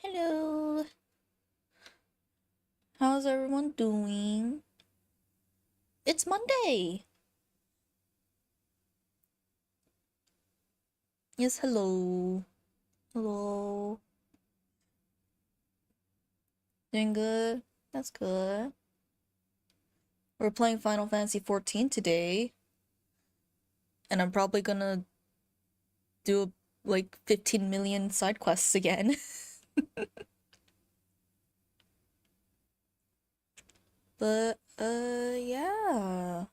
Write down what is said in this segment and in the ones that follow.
Hello. How's everyone doing? It's Monday. Yes, hello. Hello. Doing good? That's good. We're playing Final Fantasy XIV today. And I'm probably gonna do like 15 million side quests again. But, yeah.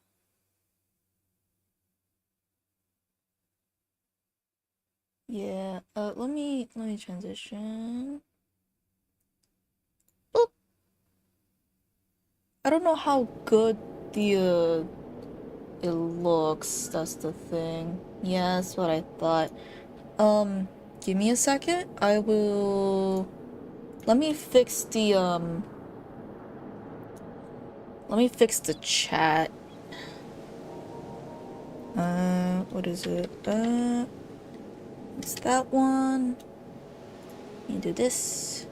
Yeah, let me transition. Boop. I don't know how good the, it looks, that's the thing. Yeah, that's what I thought. Give me a second. I will... Let me fix the, Let me fix the chat. What is it? It's that one. Let me do this.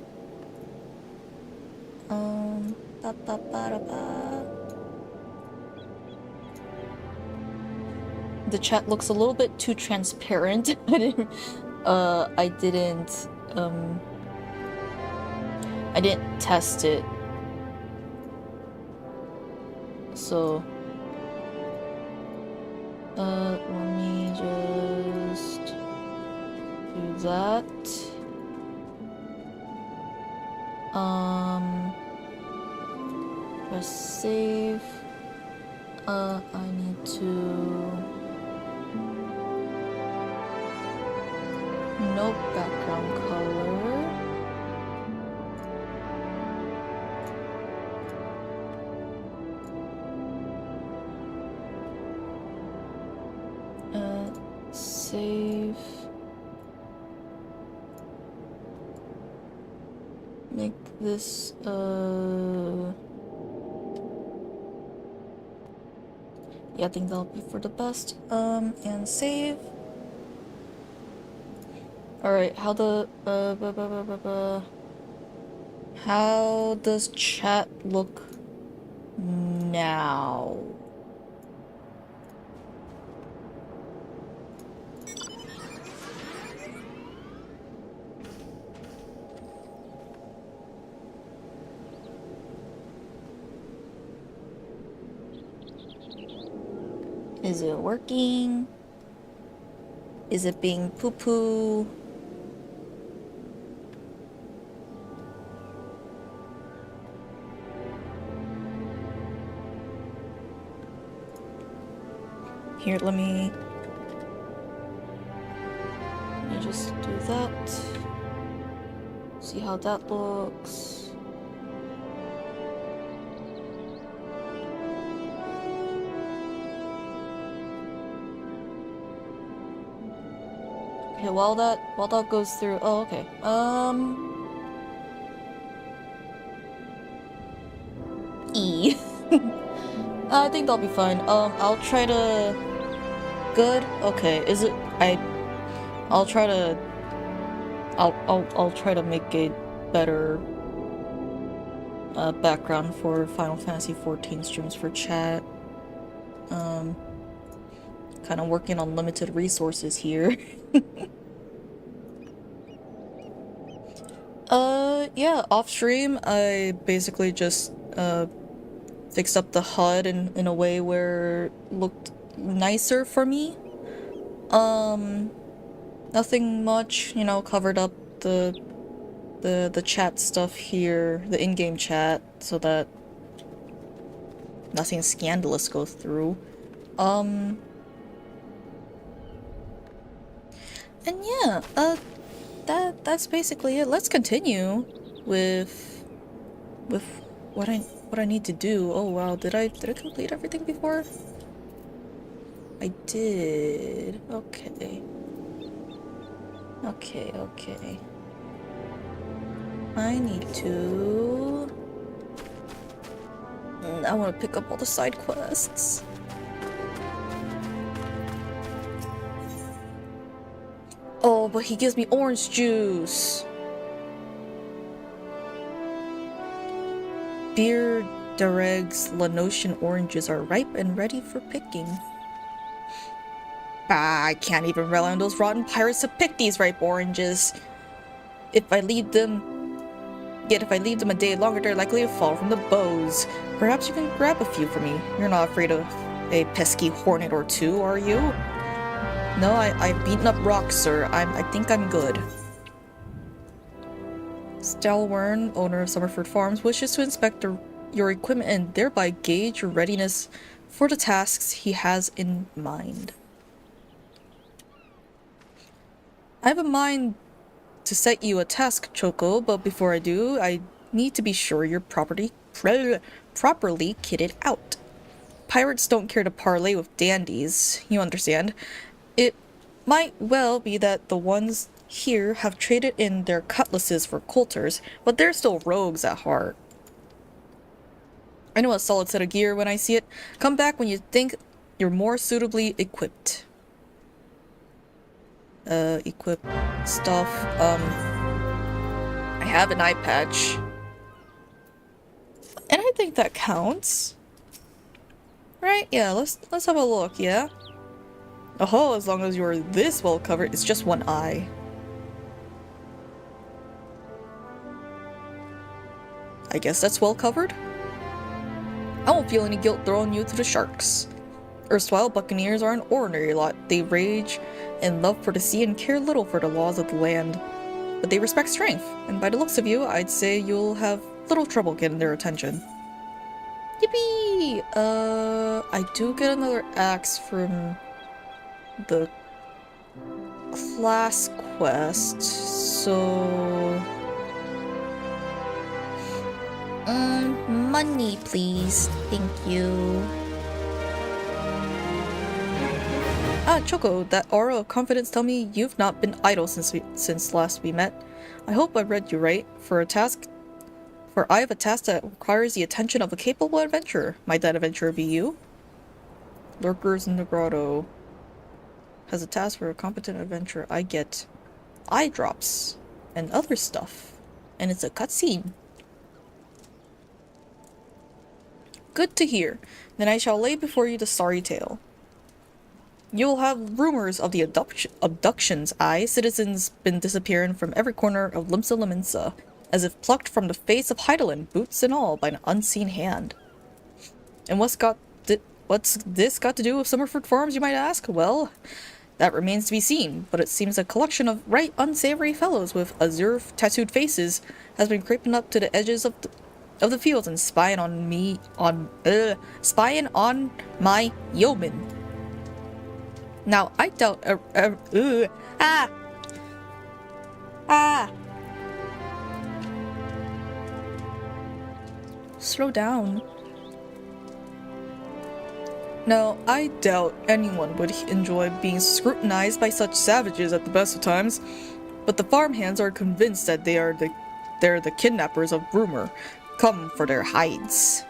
Ba ba ba da ba. The chat looks a little bit too transparent. I didn't test it. So, let me just do that. Press save. I need to... No background color. Save. Make this, yeah, I think that'll be for the best. And save. Alright, how does chat look now? Is it working? Is it being poo-poo? Here, let me just do that. See how that looks. Okay, while that goes through... Oh, okay. E. I think that'll be fine. I'll try to... Good? Okay, is it... I'll try to... I'll try to make a better... background for Final Fantasy XIV streams for chat. Kind of working on limited resources here. Yeah, off stream, I basically just, fixed up the HUD in a way where it looked nicer for me. Nothing much, you know, covered up the chat stuff here, the in-game chat, so that nothing scandalous goes through. And yeah, that's basically it. Let's continue with what I need to do. Oh wow, did I complete everything before? I did. Okay. Okay. I need to... I want to pick up all the side quests. Oh, but he gives me orange juice. Beer Dereg's Lanosian oranges are ripe and ready for picking. I can't even rely on those rotten pirates to pick these ripe oranges. If I leave them a day longer, they're likely to fall from the boughs. Perhaps you can grab a few for me. You're not afraid of a pesky hornet or two, are you? No, I've beaten up rocks, sir. I think I'm good. Stalwern, owner of Summerford Farms, wishes to inspect your equipment and thereby gauge your readiness for the tasks he has in mind. I have a mind to set you a task, Choco, but before I do, I need to be sure you're properly kitted out. Pirates don't care to parley with dandies, you understand. It might well be that the ones here have traded in their cutlasses for coulters, but they're still rogues at heart. I know a solid set of gear when I see it. Come back when you think you're more suitably equipped. Equip stuff. I have an eye patch. And I think that counts. Right? Yeah, let's have a look, yeah? Oh, as long as you're this well covered, it's just one eye. I guess that's well covered. I won't feel any guilt throwing you to the sharks. Erstwhile buccaneers are an ordinary lot. They rage and love for the sea and care little for the laws of the land. But they respect strength, and by the looks of you, I'd say you'll have little trouble getting their attention. Yippee! I do get another axe from the class quest, so... money, please. Thank you. Ah, Choco, that aura of confidence tell me you've not been idle since last we met. I hope I read you right. For I have a task that requires the attention of a capable adventurer. Might that adventurer be you? Lurkers in the grotto. Has a task for a competent adventurer. I get eye drops and other stuff. And it's a cutscene. Good to hear. Then I shall lay before you the sorry tale. You'll have rumors of the abductions. Citizens been disappearing from every corner of Limsa, as if plucked from the face of Hydaelyn, boots and all, by an unseen hand. And what's this got to do with Summerford Farms, you might ask? Well, that remains to be seen, but it seems a collection of right unsavory fellows with azure tattooed faces has been creeping up to the edges of the fields and spying on my yeoman. Now, I doubt slow down. Now, I doubt anyone would enjoy being scrutinized by such savages at the best of times, but the farmhands are convinced that they're the kidnappers of rumor, come for their hides.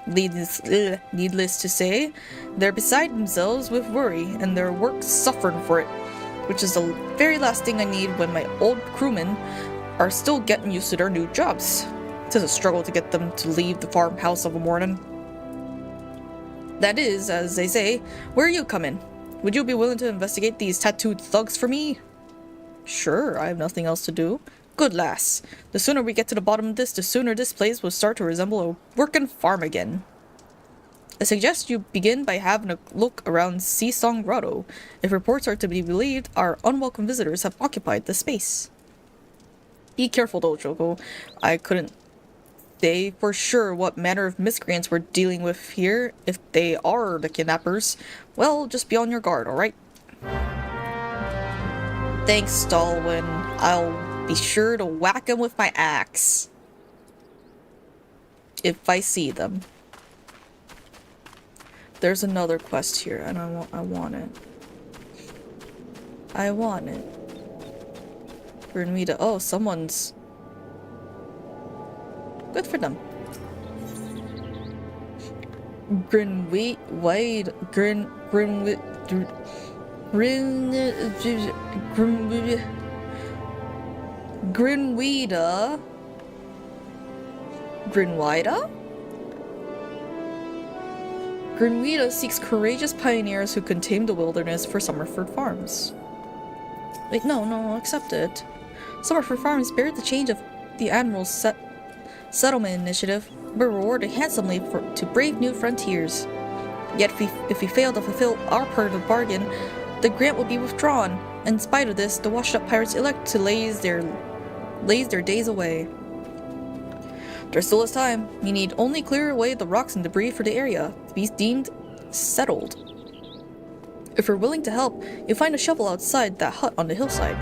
Needless to say, they're beside themselves with worry, and their work's suffering for it, which is the very last thing I need when my old crewmen are still getting used to their new jobs. It's a struggle to get them to leave the farmhouse of a morning. That is, as they say, where you come in. Would you be willing to investigate these tattooed thugs for me? Sure, I have nothing else to do. Good lass. The sooner we get to the bottom of this, the sooner this place will start to resemble a working farm again. I suggest you begin by having a look around Sea Song Grotto. If reports are to be believed, our unwelcome visitors have occupied the space. Be careful though, Choco. I couldn't say for sure what manner of miscreants we're dealing with here. If they are the kidnappers, well, just be on your guard, alright? Thanks, Stalwyn. I'll be sure to whack them with my axe. If I see them. There's another quest here, and I want it. I want it. We're gonna meet a— oh, someone's— good for them. Grinwida? Grenouilla seeks courageous pioneers who can tame the wilderness for Summerford Farms. Wait, no, accept it. Summerford Farms bear the change of the Admiral's settlement initiative, we're rewarded handsomely to brave new frontiers. Yet if we fail to fulfill our part of the bargain, the grant will be withdrawn. In spite of this, the washed-up pirates elect to laze their days away. There still is time. We need only clear away the rocks and debris for the area to be deemed settled. If you're willing to help, you'll find a shovel outside that hut on the hillside.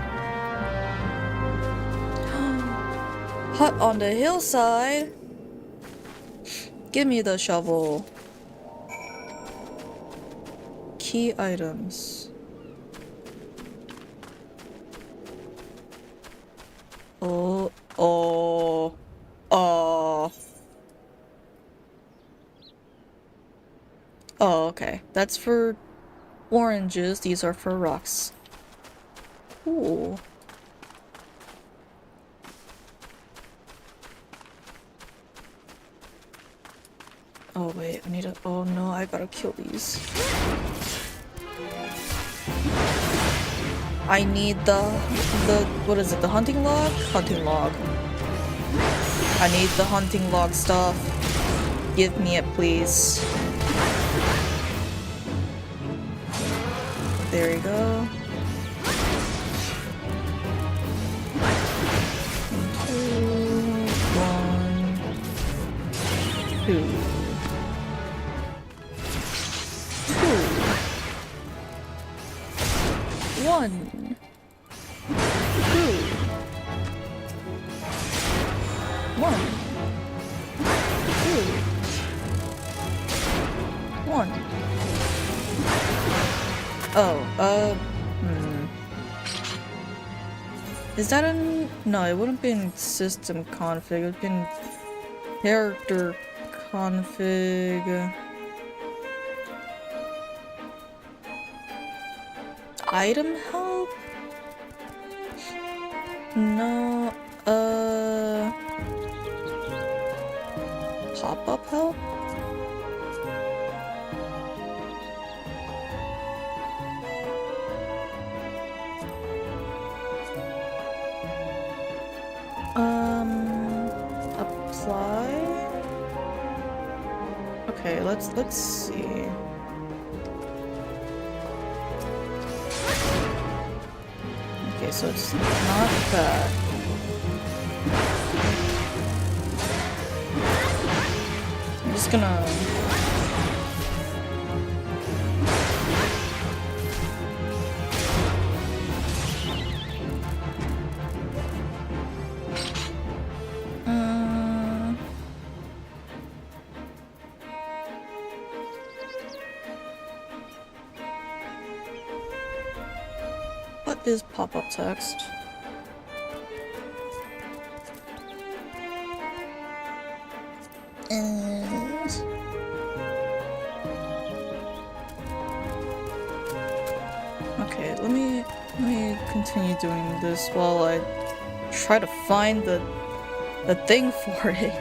Hut on the hillside? Give me the shovel. Key items. Oh, okay. That's for oranges. These are for rocks. Ooh. Oh wait, I need to— oh no, I gotta kill these. I need the what is it, the hunting log? Hunting log. I need the hunting log stuff. Give me it, please. There you go. 2, 1, 2. 1, 2, 1, 2, 1. Oh, is that in— no, it wouldn't be in system config, it would be in character config. Item help? No, pop-up help? Apply? Okay, let's see. Okay, so it's not that. I'm just gonna— what is pop-up text? And okay, let me continue doing this while I try to find the thing for it.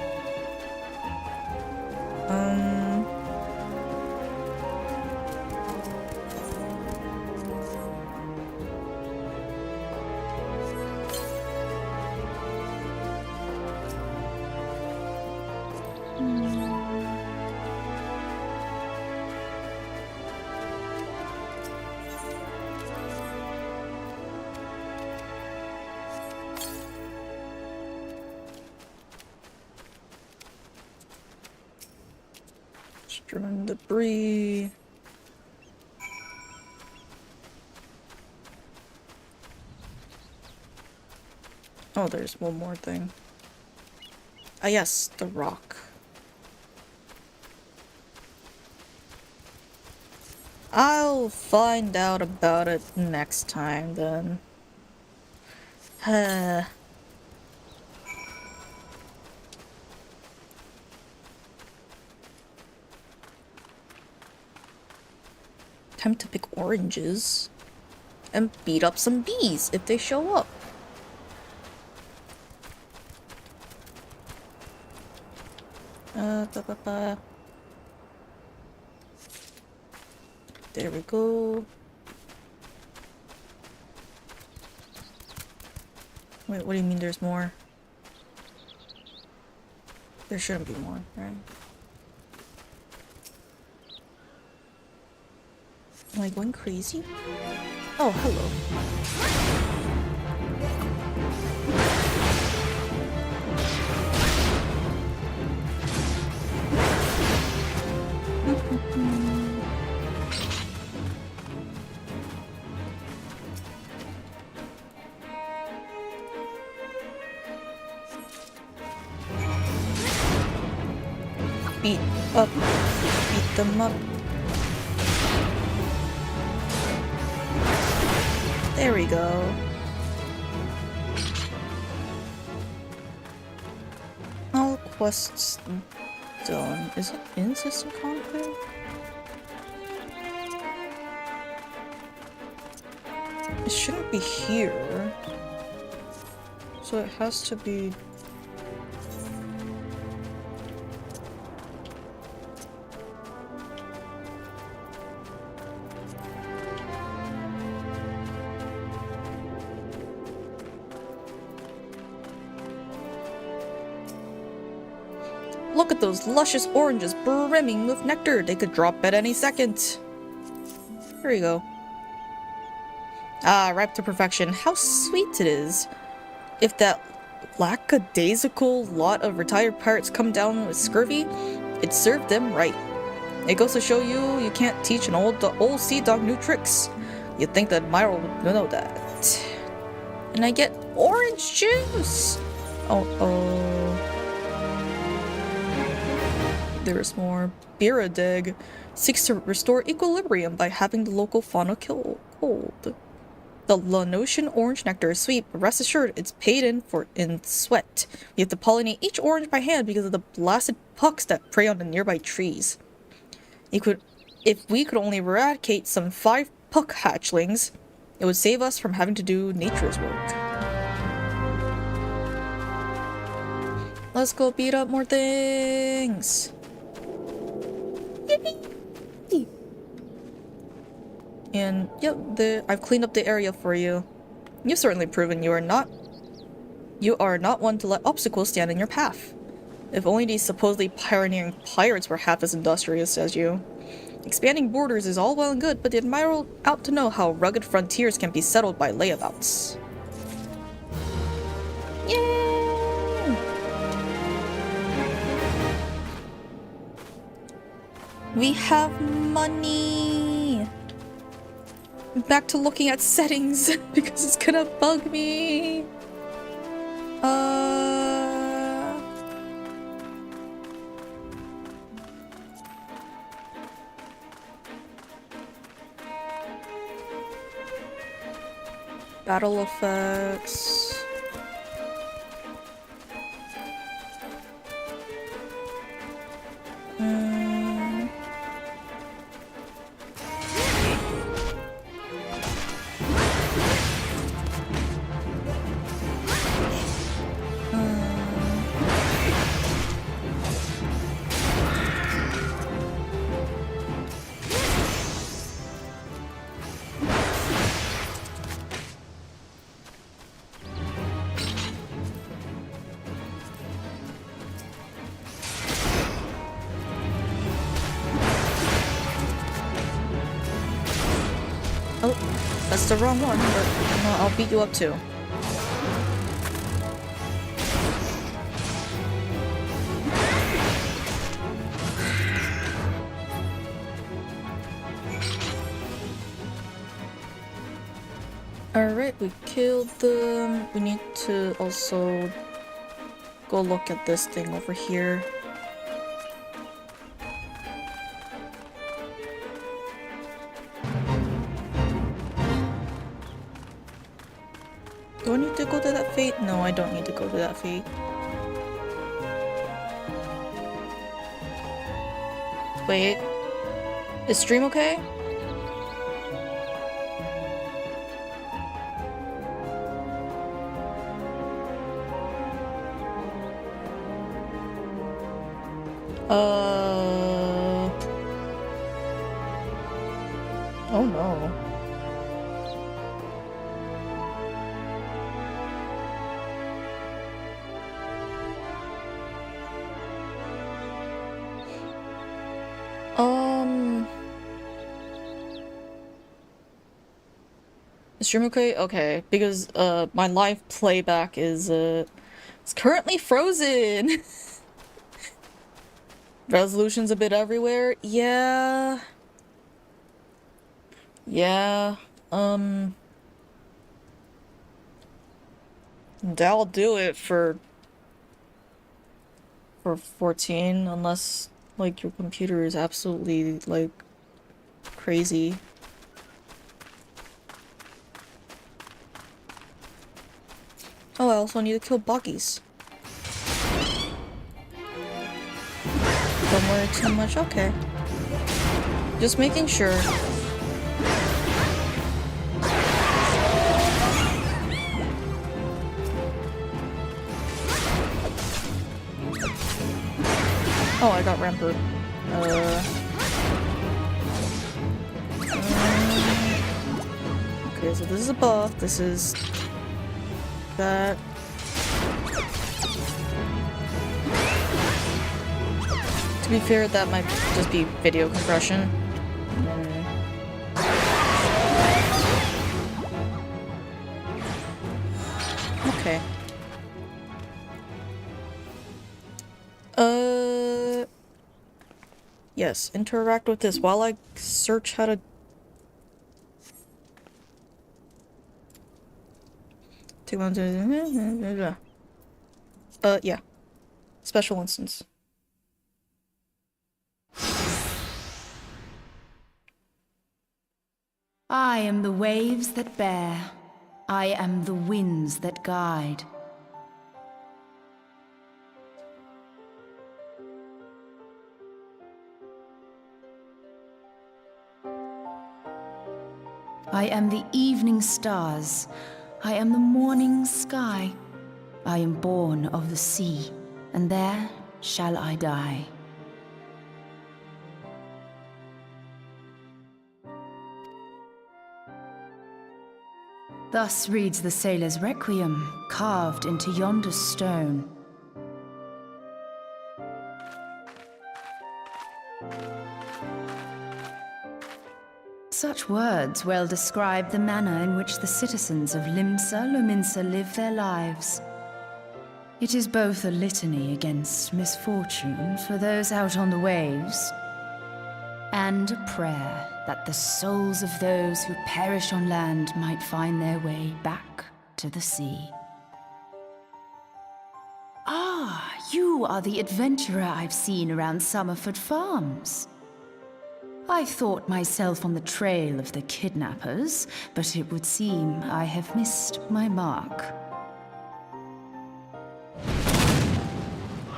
Strewn debris. Oh, there's one more thing. Ah, yes, the rock. I'll find out about it next time then. Time to pick oranges and beat up some bees if they show up. There we go. Wait, what do you mean there's more? There shouldn't be more, right? Am I going crazy? Oh, hello. Beat up. Beat them up. There we go. All quests done. Is it in system config? It shouldn't be here. So it has to be... Look at those luscious oranges brimming with nectar. They could drop at any second. Here you go. Ah, ripe to perfection. How sweet it is. If that lackadaisical lot of retired pirates come down with scurvy, it served them right. It goes to show you can't teach an old sea dog new tricks. You'd think the admiral would know that. And I get orange juice! Oh. There's more. Biradeg seeks to restore equilibrium by having the local fauna kill cold. The Lanosian orange nectar is sweet, but rest assured it's paid in sweat. We have to pollinate each orange by hand because of the blasted pucks that prey on the nearby trees. If we could only eradicate some 5 puck hatchlings, it would save us from having to do nature's work. Let's go beat up more things! Yippee! And yep, I've cleaned up the area for you. You've certainly proven you are not one to let obstacles stand in your path. If only these supposedly pioneering pirates were half as industrious as you. Expanding borders is all well and good, but the Admiral ought to know how rugged frontiers can be settled by layabouts. Yay! We have money! Back to looking at settings, because it's gonna bug me. Battle effects. Oh, that's the wrong one, but no, I'll beat you up too. Alright, we killed them. We need to also go look at this thing over here. Do I need to go to that fate? No, I don't need to go to that fate. Wait. Is stream okay? Oh no. Is stream okay? Okay, because my live playback is it's currently frozen. Resolution's a bit everywhere. Yeah. Yeah. That'll do it for 14 unless like your computer is absolutely like crazy. Oh, I also need to kill buggies. Don't worry too much. Okay. Just making sure. Oh, I got ramped. Okay, so this is a buff. This is that. To be fair, that might just be video compression. Okay. Yes, interact with this while I search how to... yeah. Special instance. I am the waves that bear. I am the winds that guide. I am the evening stars. I am the morning sky. I am born of the sea, and there shall I die. Thus reads the sailor's requiem, carved into yonder stone. Such words well describe the manner in which the citizens of Limsa live their lives. It is both a litany against misfortune for those out on the waves, and a prayer that the souls of those who perish on land might find their way back to the sea. Ah, you are the adventurer I've seen around Summerford Farms. I thought myself on the trail of the kidnappers, but it would seem I have missed my mark.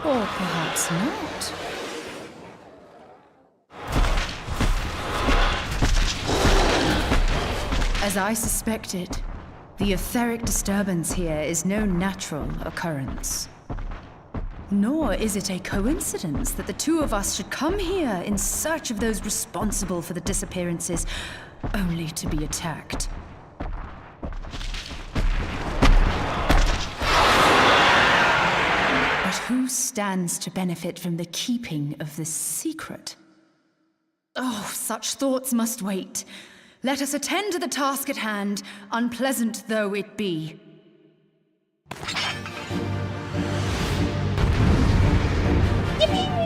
Or perhaps not. As I suspected, the etheric disturbance here is no natural occurrence. Nor is it a coincidence that the two of us should come here in search of those responsible for the disappearances, only to be attacked. But who stands to benefit from the keeping of this secret? Oh, such thoughts must wait. Let us attend to the task at hand, unpleasant though it be. Yippee!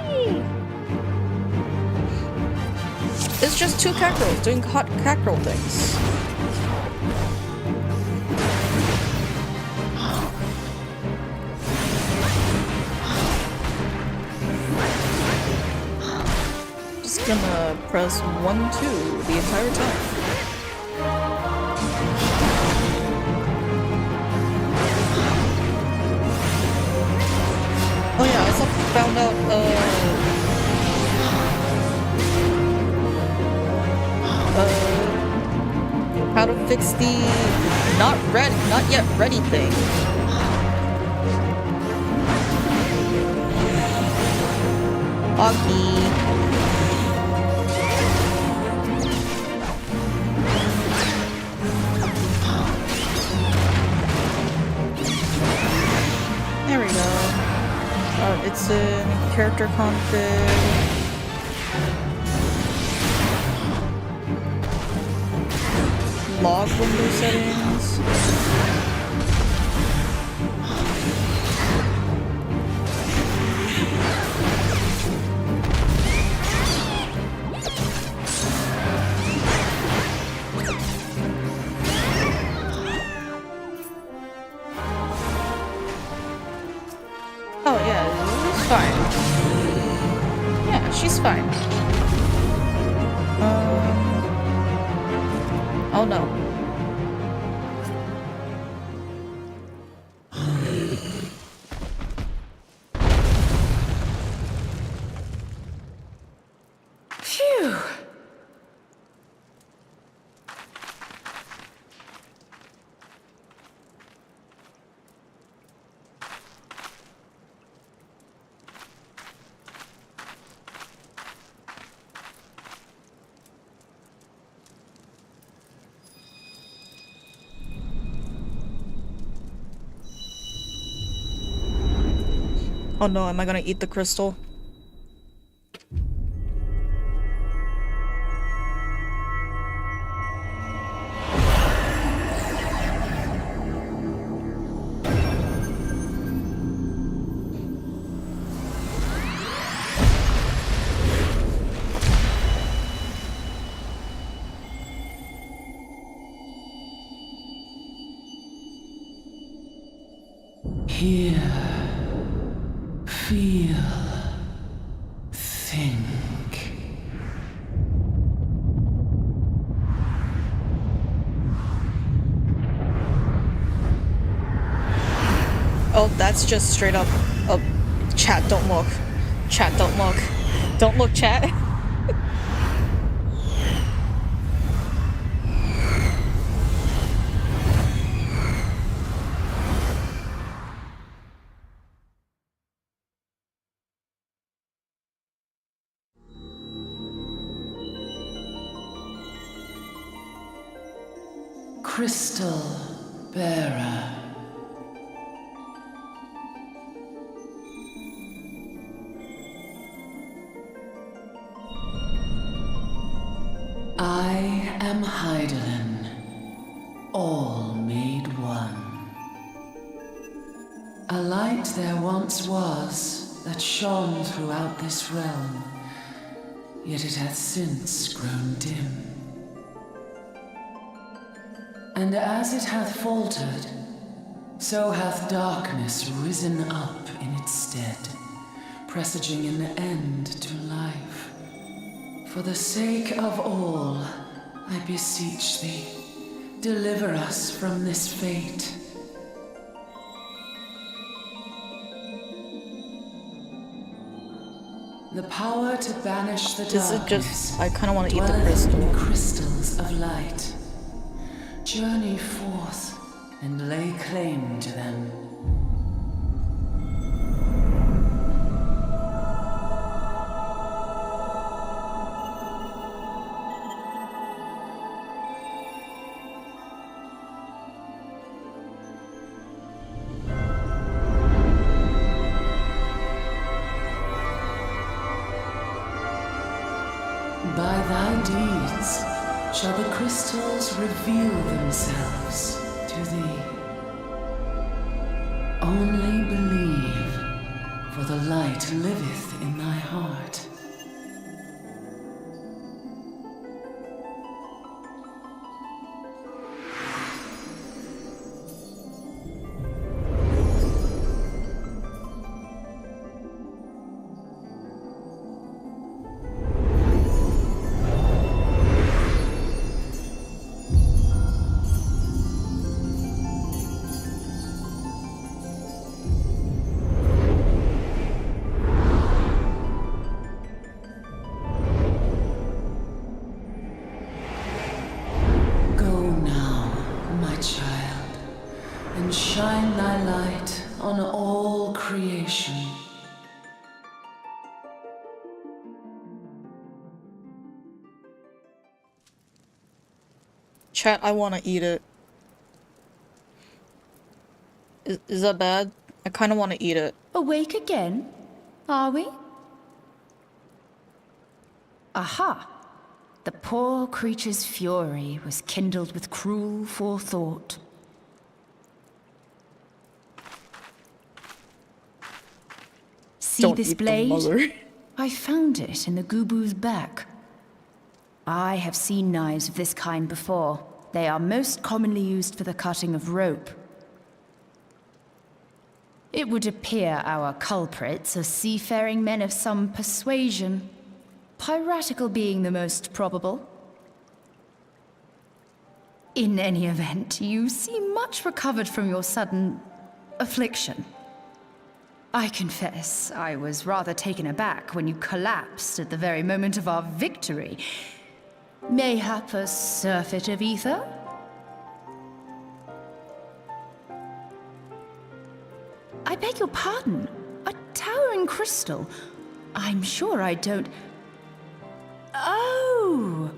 It's just two cat girls doing hot cat girl things. Just gonna press 1-2 the entire time. Oh yeah, I also found out, how to fix the not yet ready thing. Augie. it's in character config. Log window settings. Oh yeah, it's fine. Yeah, she's fine. Oh no. Phew! Oh no, am I gonna eat the crystal? Hear, feel, think. Oh, that's just straight up. Oh, chat, don't look. Chat, don't look. Don't look, chat. Crystal bearer. I am Hydaelyn, all made one. A light there once was that shone throughout this realm, yet it hath since grown dim. And as it hath faltered, so hath darkness risen up in its stead, presaging an end to life. For the sake of all, I beseech thee, deliver us from this fate. The power to banish the Is it darkness just... I kinda wanna eat the dwelleth in crystal. the crystals of light. Journey forth and lay claim to them. By thy deeds shall the crystals reveal themselves to thee. Only believe, for the light liveth in thy heart. Shine thy light on all creation. Chat, I wanna eat it. Is that bad? I kinda wanna eat it. Awake again? Are we? Aha! The poor creature's fury was kindled with cruel forethought. See Don't this eat the blade? mother. I found it in the Gubu's back. I have seen knives of this kind before. They are most commonly used for the cutting of rope. It would appear our culprits are seafaring men of some persuasion, piratical being the most probable. In any event, you seem much recovered from your sudden affliction. I confess, I was rather taken aback when you collapsed at the very moment of our victory. Mayhap a surfeit of ether? I beg your pardon. A towering crystal. I'm sure I don't... Oh!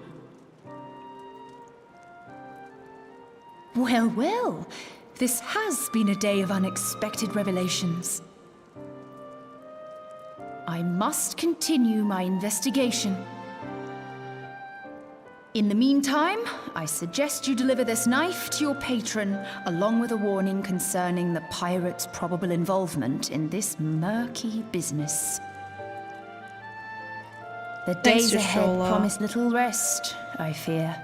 Well, well. This has been a day of unexpected revelations. I must continue my investigation. In the meantime, I suggest you deliver this knife to your patron, along with a warning concerning the pirate's probable involvement in this murky business. The Thanks, days ahead Yashola. promise little rest, I fear.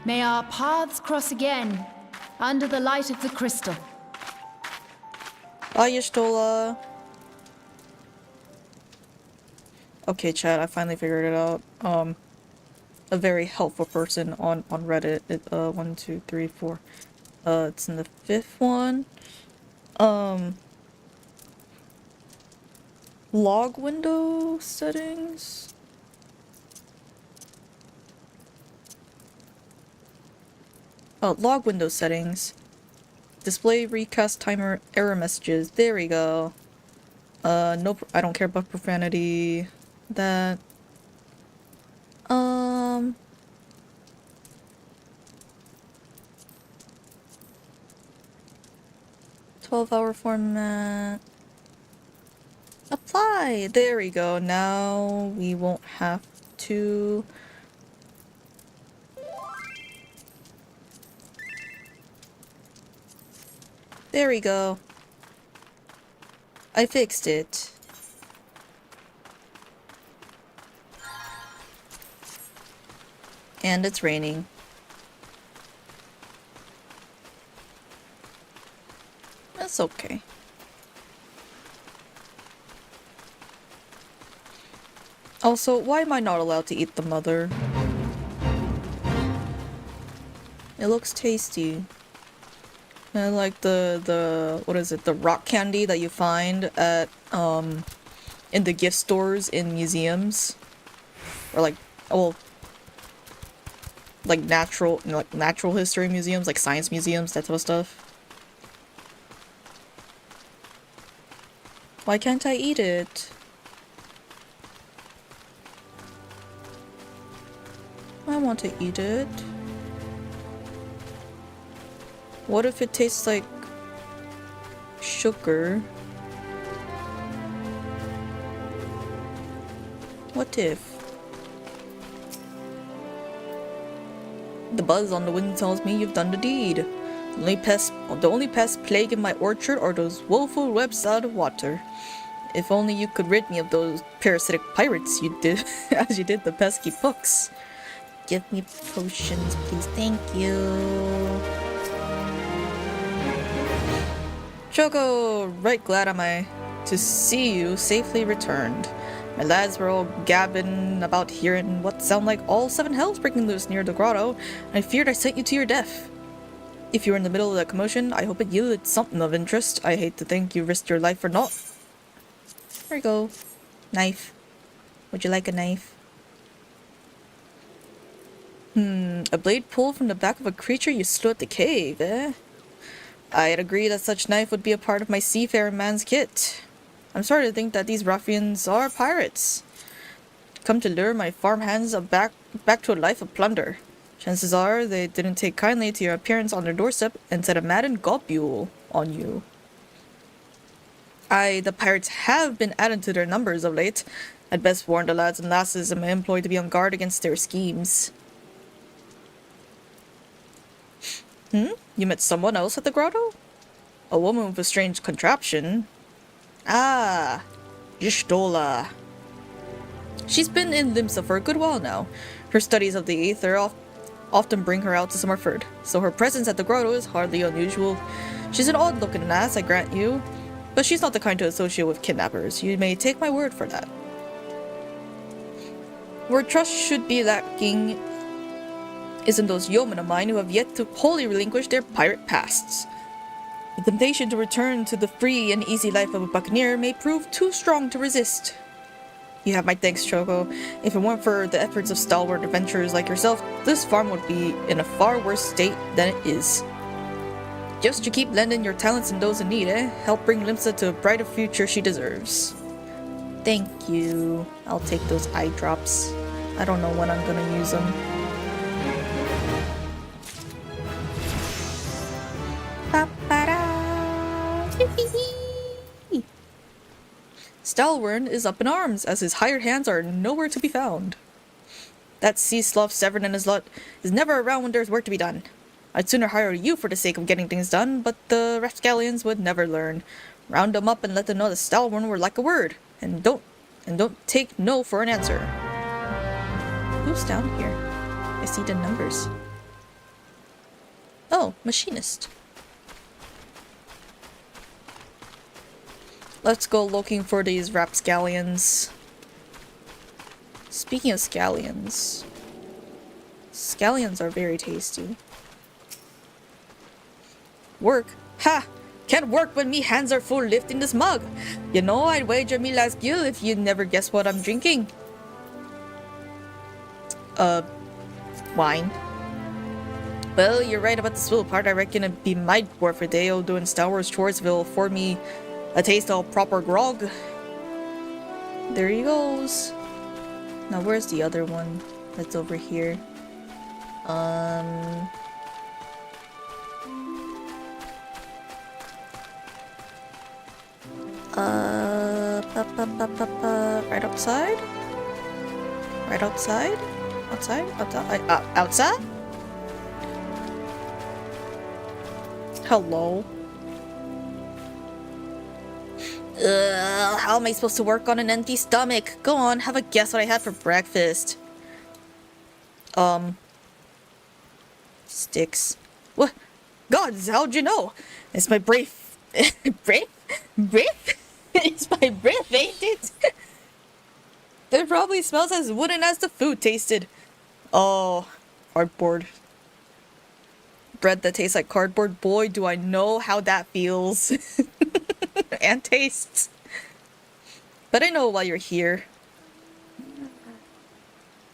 May our paths cross again, under the light of the crystal. Bye, Y'shtola. Okay, chat, I finally figured it out. A very helpful person on Reddit. 1, 2, 3, 4. It's in the 5th one. Log window settings. Oh, log window settings. Display recast timer error messages. There we go. Nope, I don't care about profanity. That. 12-hour format. Apply! There we go. Now we won't have to... There we go. I fixed it. And it's raining. That's okay. Also, why am I not allowed to eat the mother? It looks tasty. And like the what is it, the rock candy that you find at in the gift stores in museums, or like, well, like natural history museums, like science museums, that type of stuff. Why can't I eat it? I want to eat it. What if it tastes like sugar? What if? The buzz on the wind tells me you've done the deed. The only pests plaguing my orchard are those woeful webs out of water. If only you could rid me of those parasitic pirates you did, as you did the pesky books. Give me potions, please. Thank you. Choco, right glad am I to see you safely returned. My lads were all gabbing about hearing what sound like all 7 hells breaking loose near the grotto, and I feared I sent you to your death. If you were in the middle of that commotion, I hope it yielded something of interest. I hate to think you risked your life for naught. There you go. Knife. Would you like a knife? A blade pulled from the back of a creature you slew at the cave, eh? I'd agree that such knife would be a part of my seafaring man's kit. I'm sorry to think that these ruffians are pirates, come to lure my farm hands back to a life of plunder. Chances are they didn't take kindly to your appearance on their doorstep and set a maddened gobule on you. The pirates have been added to their numbers of late. I'd best warn the lads and lasses in my employ to be on guard against their schemes. You met someone else at the grotto? A woman with a strange contraption. Ah, Y'shtola. She's been in Limsa for a good while now. Her studies of the Aether often bring her out to Summerford, so her presence at the grotto is hardly unusual. She's an odd-looking lass, I grant you, but she's not the kind to associate with kidnappers. You may take my word for that. Where trust should be lacking is in those yeomen of mine who have yet to wholly relinquish their pirate pasts. The temptation to return to the free and easy life of a buccaneer may prove too strong to resist. You have my thanks, Choco. If it weren't for the efforts of stalwart adventurers like yourself, this farm would be in a far worse state than it is. Just you keep lending your talents in those in need, eh? Help bring Limsa to a brighter future she deserves. Thank you. I'll take those eye drops. I don't know when I'm gonna use them. Stalwern is up in arms, as his hired hands are nowhere to be found. That sea slough Severin and his lot is never around when there's work to be done. I'd sooner hire you for the sake of getting things done, but the rapscallions would never learn. Round them up and let them know that Stalwern were like a word, and don't take no for an answer. Who's down here? I see the numbers. Oh, machinist. Let's go looking for these rapscallions. Speaking of scallions, scallions are very tasty. Work? Ha! Can't work when me hands are full lifting this mug. You know, I'd wager me last gill if you'd never guess what I'm drinking. Wine. Well, you're right about the swill part. I reckon it'd be my dwarf a day old doing Star Wars chores will afford me a taste of proper grog. There he goes. Now where's the other one that's over here? Right outside? Right outside? Outside? Outside? Hello? How am I supposed to work on an empty stomach? Go on, have a guess what I had for breakfast. Sticks. What? Gods, how'd you know? It's my breath. Breath? It's my breath, ain't it? It probably smells as wooden as the food tasted. Oh, cardboard. Bread that tastes like cardboard. Boy, do I know how that feels. And tastes. But I know why you're here.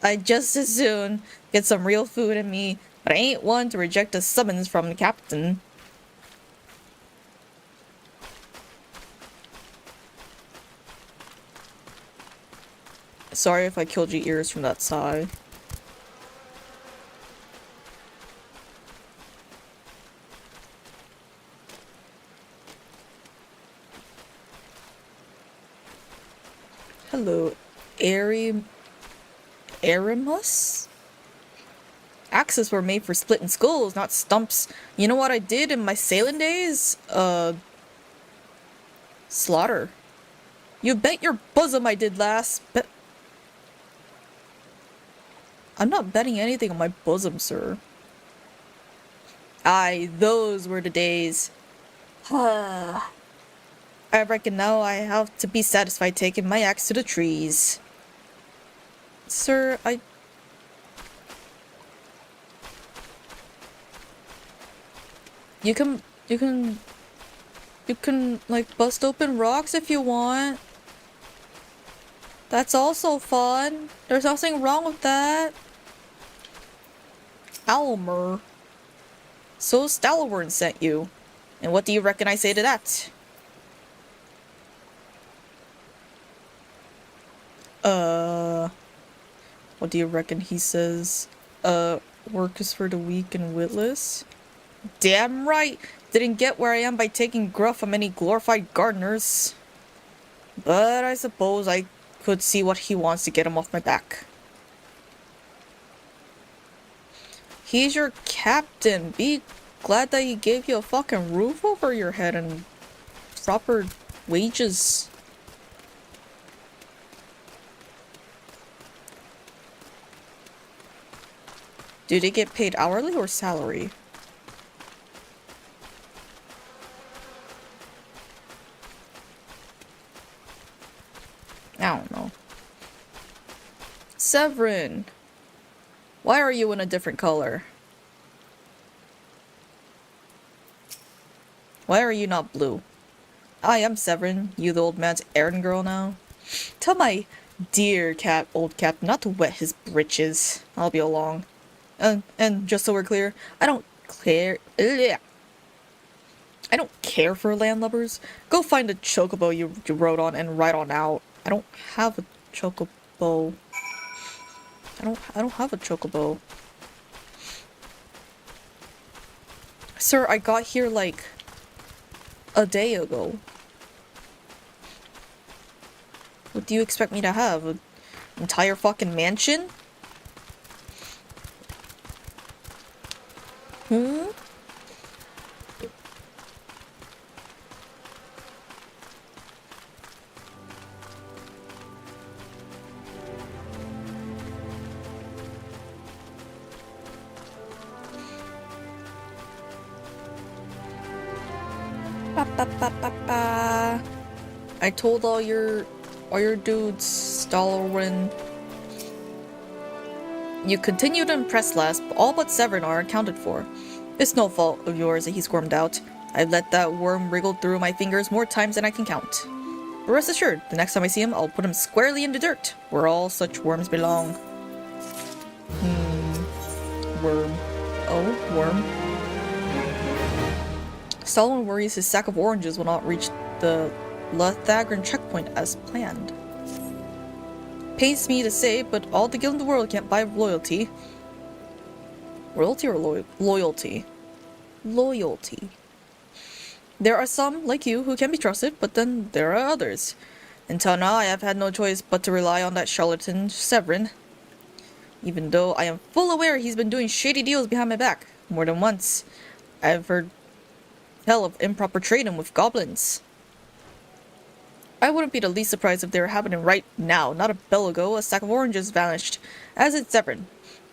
I'd just as soon get some real food in me, but I ain't one to reject a summons from the captain. Sorry if I killed your ears from that sigh. Hello, Arimus? Axes were made for splitting skulls, not stumps. You know what I did in my sailing days? Slaughter. You bet your bosom I did, lass. I'm not betting anything on my bosom, sir. Aye, those were the days. I reckon now I have to be satisfied taking my axe to the trees. Sir, You can, like, bust open rocks if you want. That's also fun. There's nothing wrong with that. Almer. So Stalwern sent you. And what do you reckon I say to that? What do you reckon he says? Work is for the weak and witless? Damn right! Didn't get where I am by taking gruff from any glorified gardeners. But I suppose I could see what he wants to get him off my back. He's your captain. Be glad that he gave you a fucking roof over your head and proper wages. Do they get paid hourly or salary? I don't know. Severin! Why are you in a different color? Why are you not blue? I am Severin, you the old man's errand girl now. Tell my dear old cap not to wet his britches. I'll be along. And just so we're clear, I don't care for landlubbers. Go find a chocobo you rode on and ride on out. I don't have a chocobo. I don't have a chocobo. Sir, I got here like a day ago. What do you expect me to have? An entire fucking mansion? Hmm? Ba, ba, ba, ba, ba. I told all your dudes, Stalwin. You continue to impress less, but all but Severin are accounted for. It's no fault of yours that he squirmed out. I've let that worm wriggle through my fingers more times than I can count. But rest assured, the next time I see him, I'll put him squarely in the dirt, where all such worms belong. Worm. Oh, worm. Stalwin worries his sack of oranges will not reach the Lethagran checkpoint as planned. Pains me to say, but all the guild in the world can't buy loyalty. Royalty or loyalty? Loyalty. There are some, like you, who can be trusted, but then there are others. Until now, I have had no choice but to rely on that charlatan, Severin. Even though I am full aware he's been doing shady deals behind my back. More than once. I've heard tell of improper trading with goblins. I wouldn't be the least surprised if they were happening right now. Not a bell ago, a sack of oranges vanished. As it's Severin.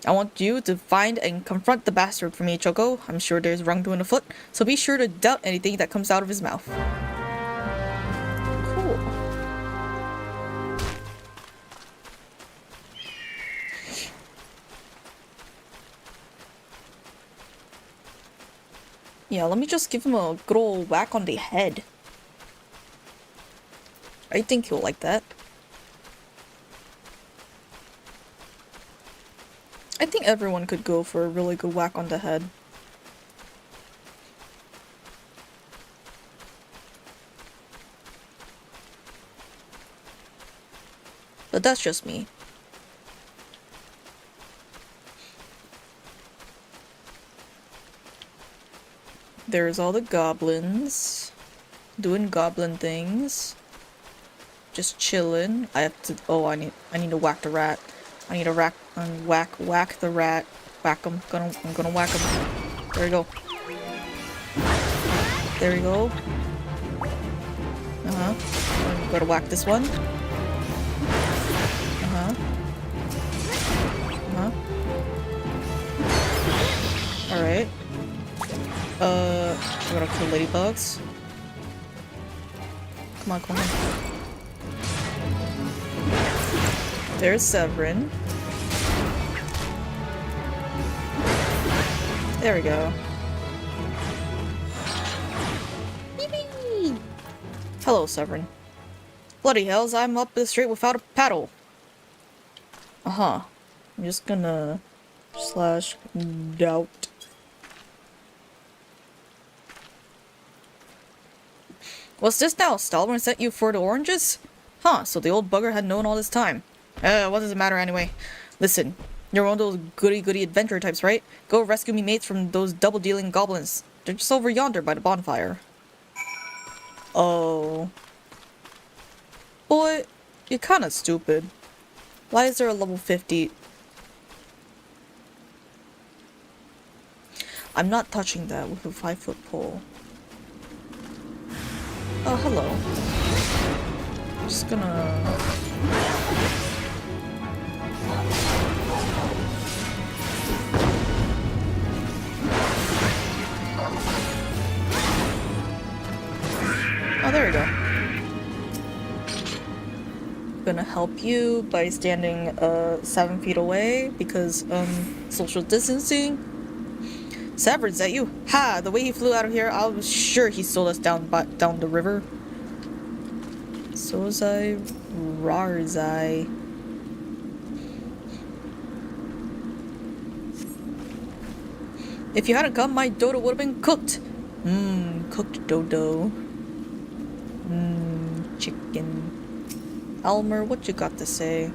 I want you to find and confront the bastard for me, Choco. I'm sure there's wrongdoing afoot, so be sure to doubt anything that comes out of his mouth. Cool. Yeah, let me just give him a good old whack on the head. I think he'll like that. I think everyone could go for a really good whack on the head. But that's just me. There's all the goblins doing goblin things. Just chilling. I have to. Oh, I need to whack the rat. I need to whack the rat. Whack him. I'm gonna whack him. There we go. There we go. I'm gonna whack this one. All right. I'm gonna kill ladybugs. Come on, come on. There's Severin. There we go. Beep-beep. Hello, Severin. Bloody hells, I'm up the street without a paddle. I'm just gonna / doubt. What's this now? Stalwin sent you for the oranges? Huh, so the old bugger had known all this time. What does it matter anyway? Listen, you're one of those goody-goody adventure types, right? Go rescue me mates from those double-dealing goblins. They're just over yonder by the bonfire. Oh. Boy, you're kinda stupid. Why is there a level 50? I'm not touching that with a 5-foot pole. Oh, hello. Just gonna... Oh, there we go. Gonna help you by standing 7 feet away because social distancing. Severin, is that you? Ha! The way he flew out of here, I was sure he stole us down the river. So was I. Rars I. If you hadn't come, my dodo would have been cooked. Cooked dodo. Chicken. Elmer, what you got to say?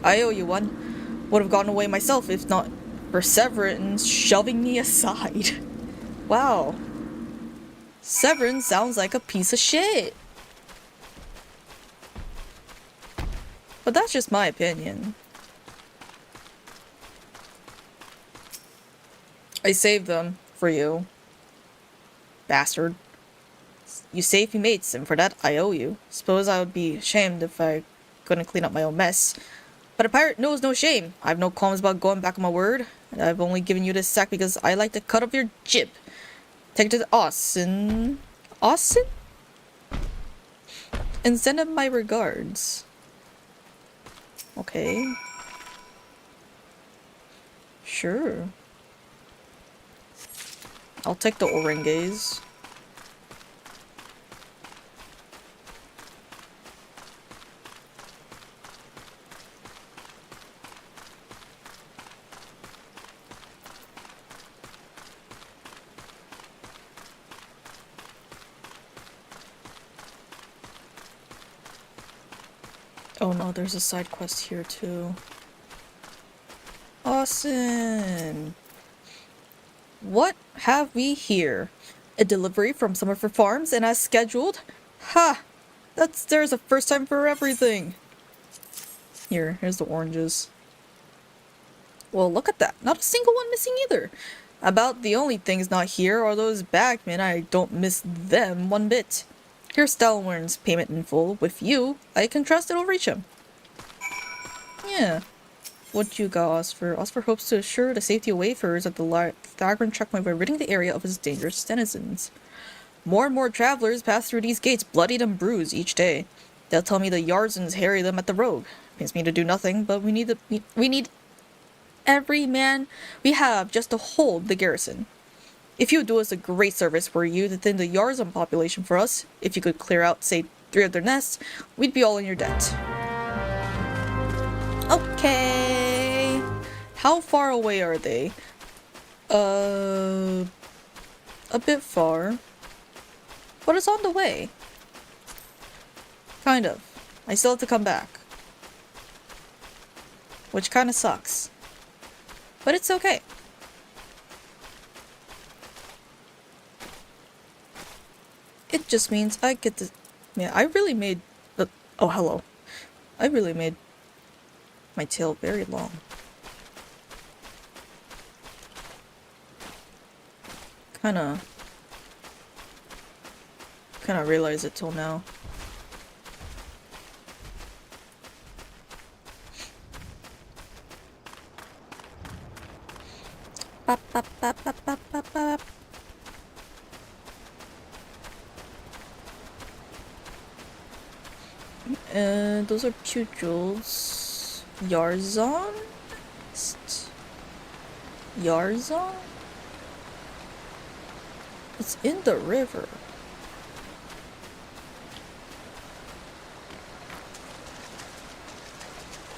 I owe you one. Would have gone away myself if not for Severin shoving me aside. Wow. Severin sounds like a piece of shit. But that's just my opinion. I saved them for you. Bastard. You saved me mates, and for that I owe you. Suppose I would be ashamed if I couldn't clean up my own mess. But a pirate knows no shame. I have no qualms about going back on my word. And I've only given you this sack because I like to cut up your jib. Take it to Austin. Austin? And send him my regards. Okay. Sure. I'll take the oranges. Oh no, there's a side quest here too. Awesome! What have we here? A delivery from some of her farms and as scheduled? Ha! There's a first time for everything! Here's the oranges. Well, look at that. Not a single one missing either. About the only things not here are those bagmen. I don't miss them one bit. Here's Stalwern's payment in full. With you, I can trust it'll reach him. Yeah. What you got, Osfer? Osfer hopes to assure the safety of wayfarers at the Thagran checkpoint by ridding the area of its dangerous denizens. More and more travelers pass through these gates, bloodied and bruised, each day. They'll tell me the Yarzans harry them at the rogue. Pains me to do nothing, but we need every man we have just to hold the garrison. If you would do us a great service were you to thin the Yarzan population for us, if you could clear out, say, 3 of their nests, we'd be all in your debt. Okay. How far away are they? A bit far. But it's on the way. Kind of. I still have to come back. Which kinda sucks. But it's okay. It just means I get to... Yeah, I really made the... Oh, hello. I really made my tail very long. Kinda realize it till now. Bop, bop, bop, bop, bop, bop, bop. Those are pugils. Yarzan? Yarzan? It's in the river.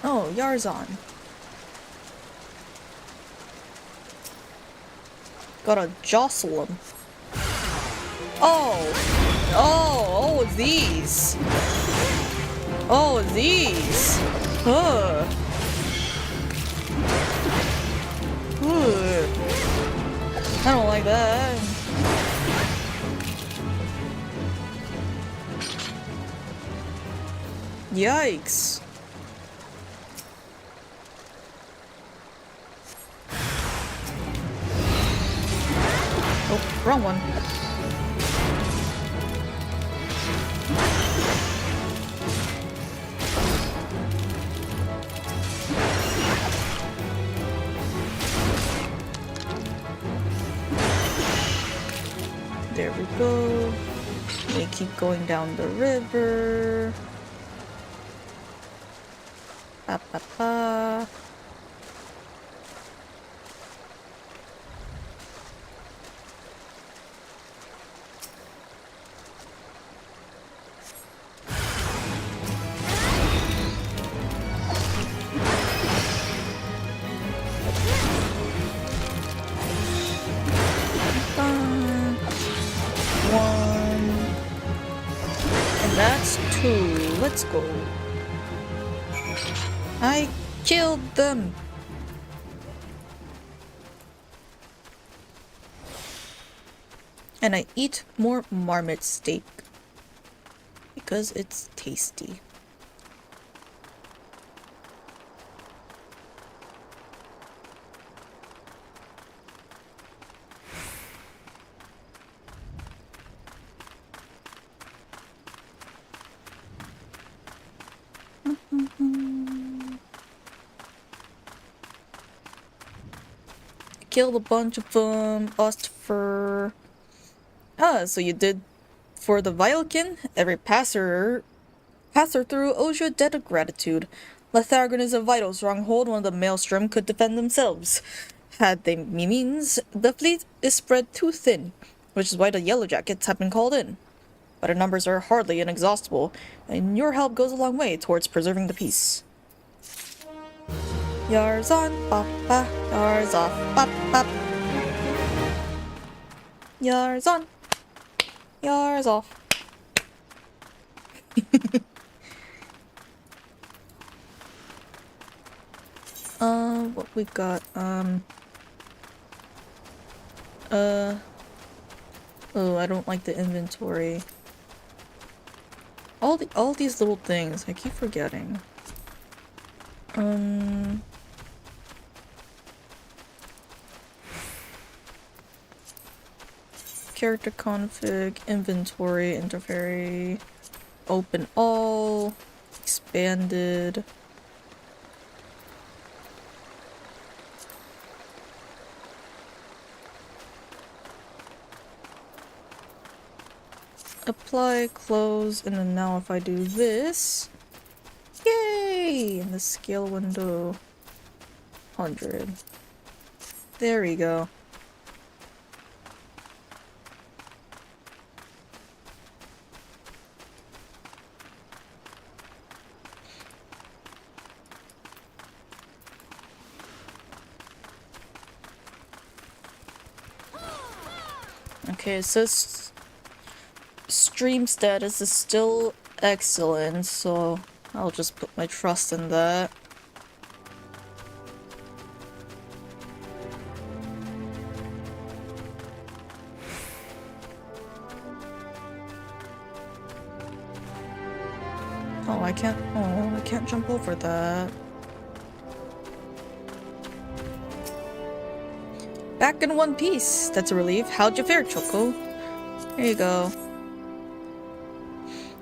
Oh, Yarzan. Gotta jostle him. Oh, these. Oh, these. Ugh. Ugh. I don't like that. Yikes. Oh, wrong one. There we go. They keep going down the river. Ba ba ba. One. And that's two. Let's go. I killed them. And I eat more marmot steak because it's tasty. Killed a bunch of them, asked for... Ah, so you did for the Vilekin? Every passer through owes you a debt of gratitude. Lethargon is a vital stronghold, one of the Maelstrom could defend themselves. Had they means, the fleet is spread too thin, which is why the Yellow Jackets have been called in. But our numbers are hardly inexhaustible, and your help goes a long way towards preserving the peace. Yars on, papa, yars off, pop, pop. Yars on, yars off. What we got? Oh, I don't like the inventory. All these little things, I keep forgetting. Character config, inventory, interfere, open all, expanded. Apply, close, and then now if I do this, yay! In the scale window, 100. There we go. Okay, it says stream status is still excellent, so I'll just put my trust in that. Oh, I can't jump over that. Back in one piece. That's a relief. How'd you fare, Choco? Here you go.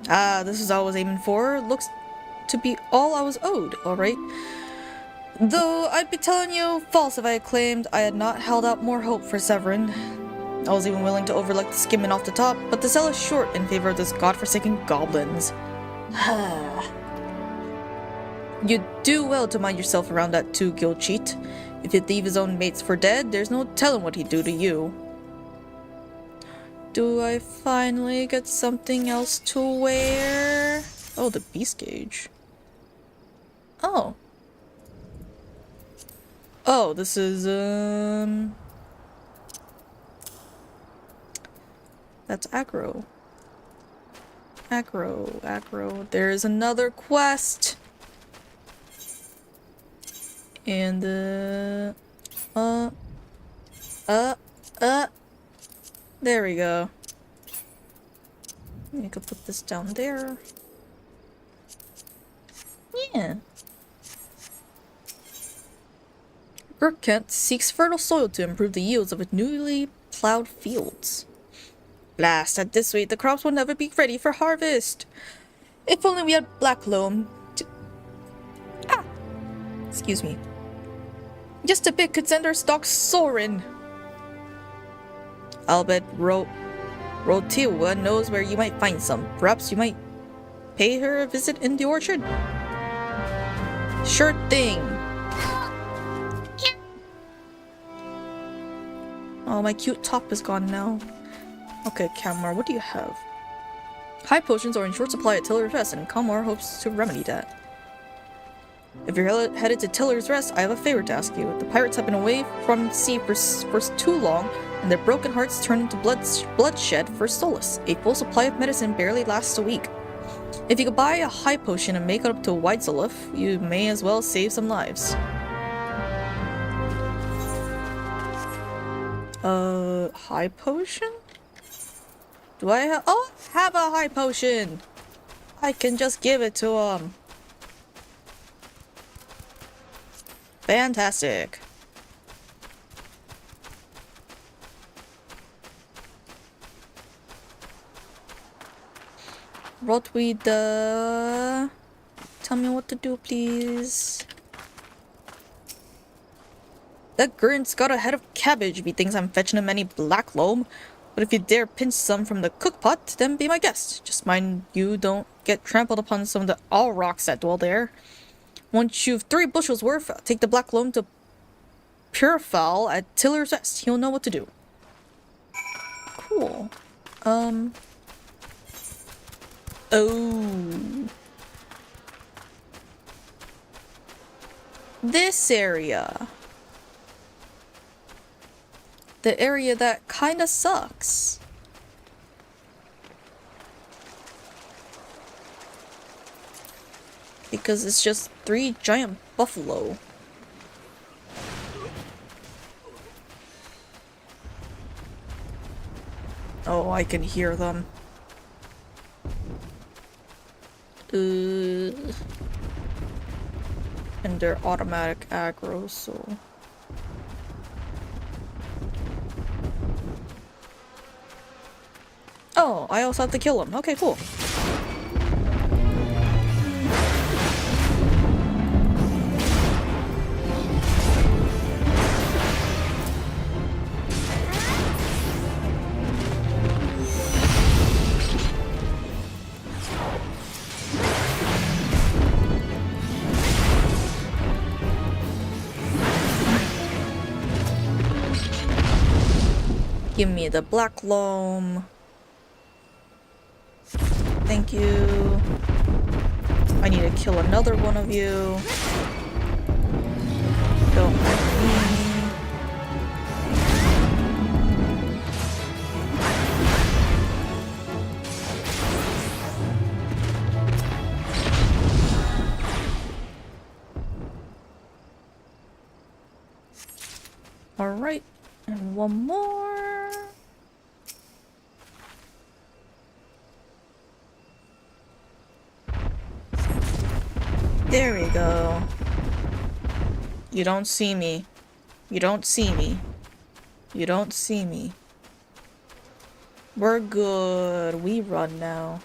Ah, this is all I was aiming for. Looks to be all I was owed, alright. Though I'd be telling you false if I had claimed I had not held out more hope for Severin. I was even willing to overlook the skimming off the top, but the sell is short in favor of this godforsaken goblins. You'd do well to mind yourself around that two-guild cheat. If he'd leave his own mates for dead, there's no telling what he'd do to you. Do I finally get something else to wear? Oh, the beast gauge. Oh. Oh, this is, that's aggro. Aggro. There's another quest! And, there we go. You could put this down there. Yeah. Brook Kent seeks fertile soil to improve the yields of its newly plowed fields. Blast, at this rate, the crops will never be ready for harvest. If only we had black loam to... Ah! Excuse me. Just a bit could send our stocks soaring. I'll bet Rotilwa knows where you might find some. Perhaps you might pay her a visit in the orchard? Sure thing. Oh, my cute top is gone now. Okay, Kamar, what do you have? High potions are in short supply at Tiller's Rest, and Kamar hopes to remedy that. If you're headed to Tiller's Rest, I have a favor to ask you. The pirates have been away from sea for too long, and their broken hearts turn into bloodshed for solace. A full supply of medicine barely lasts a week. If you could buy a high potion and make it up to Whitesalif, you may as well save some lives. High potion? Do I have- Oh, I have a high potion! I can just give it to him. Fantastic. Rotweed, tell me what to do, please. That Gurnt's got a head of cabbage if he thinks I'm fetching him any black loam. But if you dare pinch some from the cookpot, then be my guest. Just mind you don't get trampled upon some of the all rocks that dwell there. Once you've 3 bushels worth, take the black loam to Purefowl at Tiller's Rest. He'll know what to do. Cool. Oh. This area. The area that kinda sucks. Because it's just 3 giant buffalo. Oh, I can hear them. And they're automatic aggro, so... Oh, I also have to kill him. Okay, cool. Give me the black loam. Thank you. I need to kill another one of you. Don't mind me. Alright, and one more. There we go. You don't see me. You don't see me. You don't see me. We're good. We run now.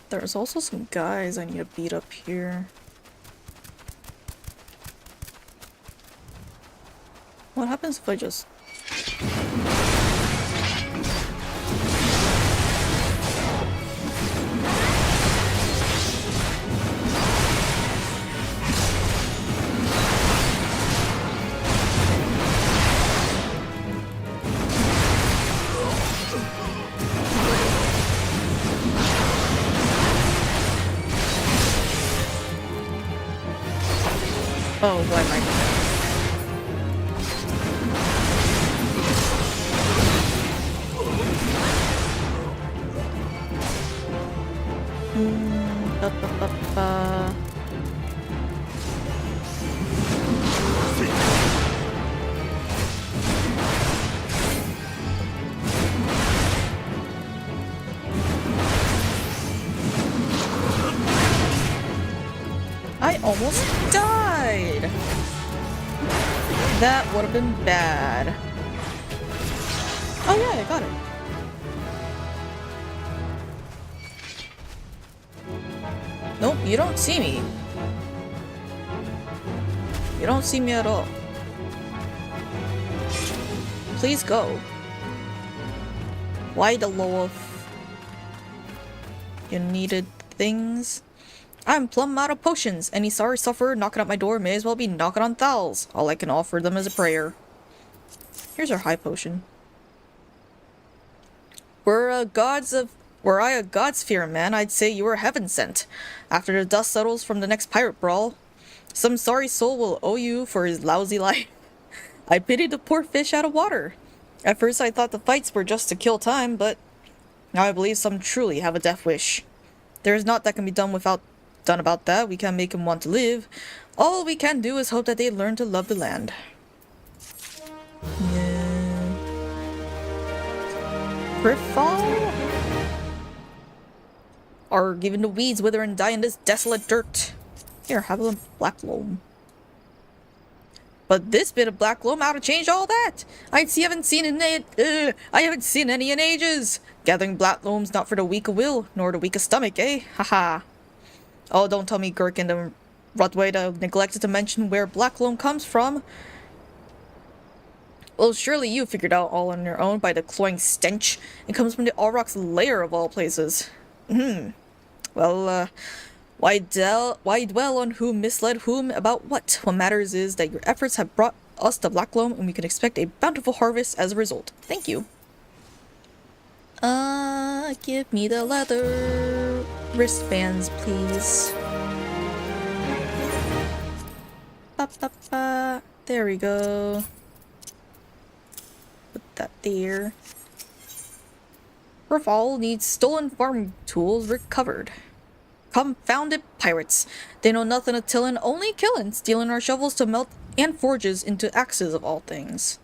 There's also some guys I need to beat up here. What happens if I just... Oh, why am I... almost died. That would have been bad. Oh yeah, I got it. Nope, you don't see me. You don't see me at all. Please go. Why the law of... You needed things? I'm plumb out of potions. Any sorry sufferer knocking at my door may as well be knocking on thals. All I can offer them is a prayer. Here's our high potion. Were I a God-fearing man, I'd say you were heaven sent. After the dust settles from the next pirate brawl, some sorry soul will owe you for his lousy life. I pitied the poor fish out of water. At first I thought the fights were just to kill time, but now I believe some truly have a death wish. There is naught that can be done about that. We can't make him want to live. All we can do is hope that they learn to love the land. Yeah. Griffall? Or even the weeds wither and die in this desolate dirt. Here, have a black loam. But this bit of black loam ought to change all that. I haven't seen any in ages. Gathering black loam's not for the weak of will, nor the weak of stomach, eh? Haha. Oh, don't tell me Gurk and the Rutway neglected to mention where black loam comes from. Well, surely you figured out all on your own by the cloying stench. It comes from the Aurochs' lair of all places. Well, why dwell on who misled whom about what? What matters is that your efforts have brought us the black loam, and we can expect a bountiful harvest as a result. Thank you. Give me the leather wristbands, please. There we go. Put that there. Rafal needs stolen farming tools recovered. Confounded pirates. They know nothing of tilling, only killing, stealing our shovels to melt and forges into axes of all things.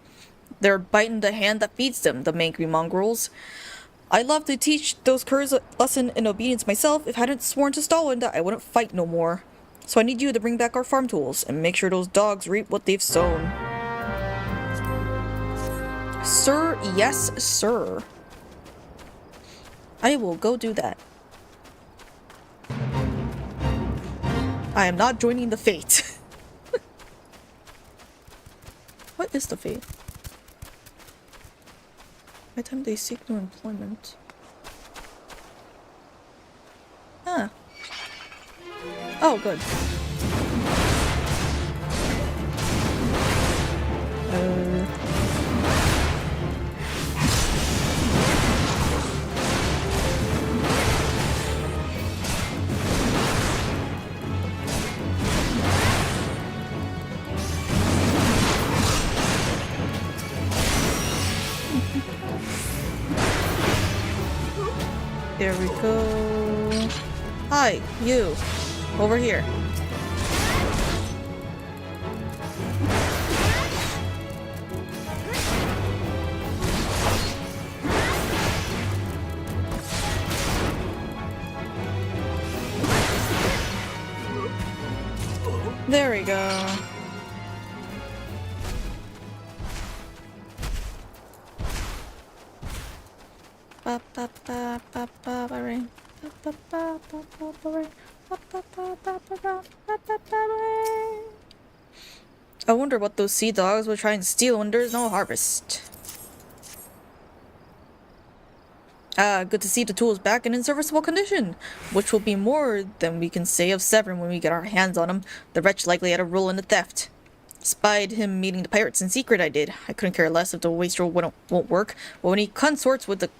They're biting the hand that feeds them, the mangy mongrels. I'd love to teach those curs a lesson in obedience myself if I hadn't sworn to Stalin that I wouldn't fight no more. So I need you to bring back our farm tools and make sure those dogs reap what they've sown. Sir, yes, sir. I will go do that. I am not joining the fate. What is the fate? By the time they seek new employment. Ah. Oh, good. There we go. Hi, you. Over here. There we go. I wonder what those sea dogs will try and steal when there's no harvest. Good to see the tools back and in serviceable condition, which will be more than we can say of Severin when we get our hands on him. The wretch likely had a role in the theft. Spied him meeting the pirates in secret, I did. I couldn't care less if the wastrel won't work, but when he consorts with the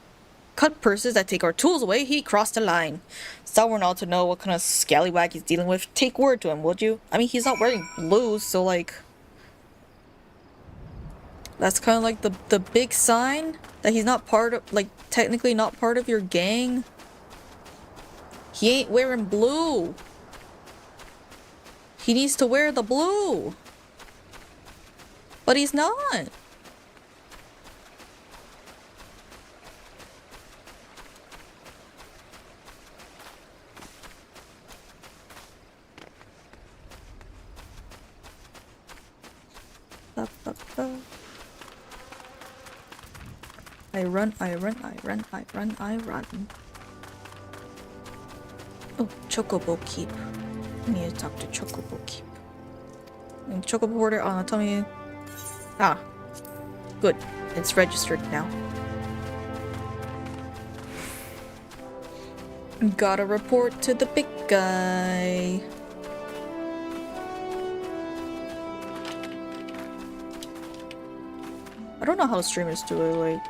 cut purses that take our tools away, he crossed the line. Someone ought to know what kind of scallywag he's dealing with. Take word to him, would you? I mean, he's not wearing blues, so like... That's kind of like the big sign that he's not part of, like, technically not part of your gang. He ain't wearing blue. He needs to wear the blue. But he's not. I run, I run, I run, I run, I run. Oh, Chocobo Keep. I need to talk to Chocobo Keep. And Chocobo order, tell me... Ah. Good. It's registered now. Gotta report to the big guy. I don't know how streamers do it, like...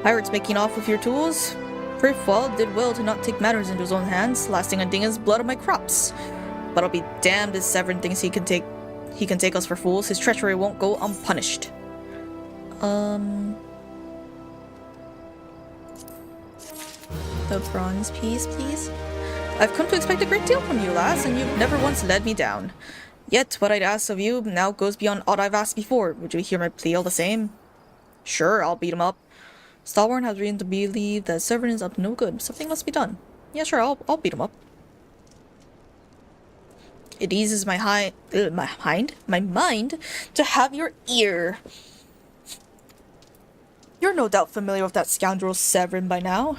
Pirates making off with your tools? Frithwald did well to not take matters into his own hands, lasting on Dinga's blood on my crops. But I'll be damned if Severin thinks he can take us for fools. His treachery won't go unpunished. The bronze piece, please? I've come to expect a great deal from you, lass, and you've never once led me down. Yet, what I'd ask of you now goes beyond aught I've asked before. Would you hear my plea all the same? Sure, I'll beat him up. Stalwart has reason to believe that Severin is up to no good. Something must be done. Yeah, sure, I'll beat him up. It eases my mind to have your ear. You're no doubt familiar with that scoundrel Severin by now.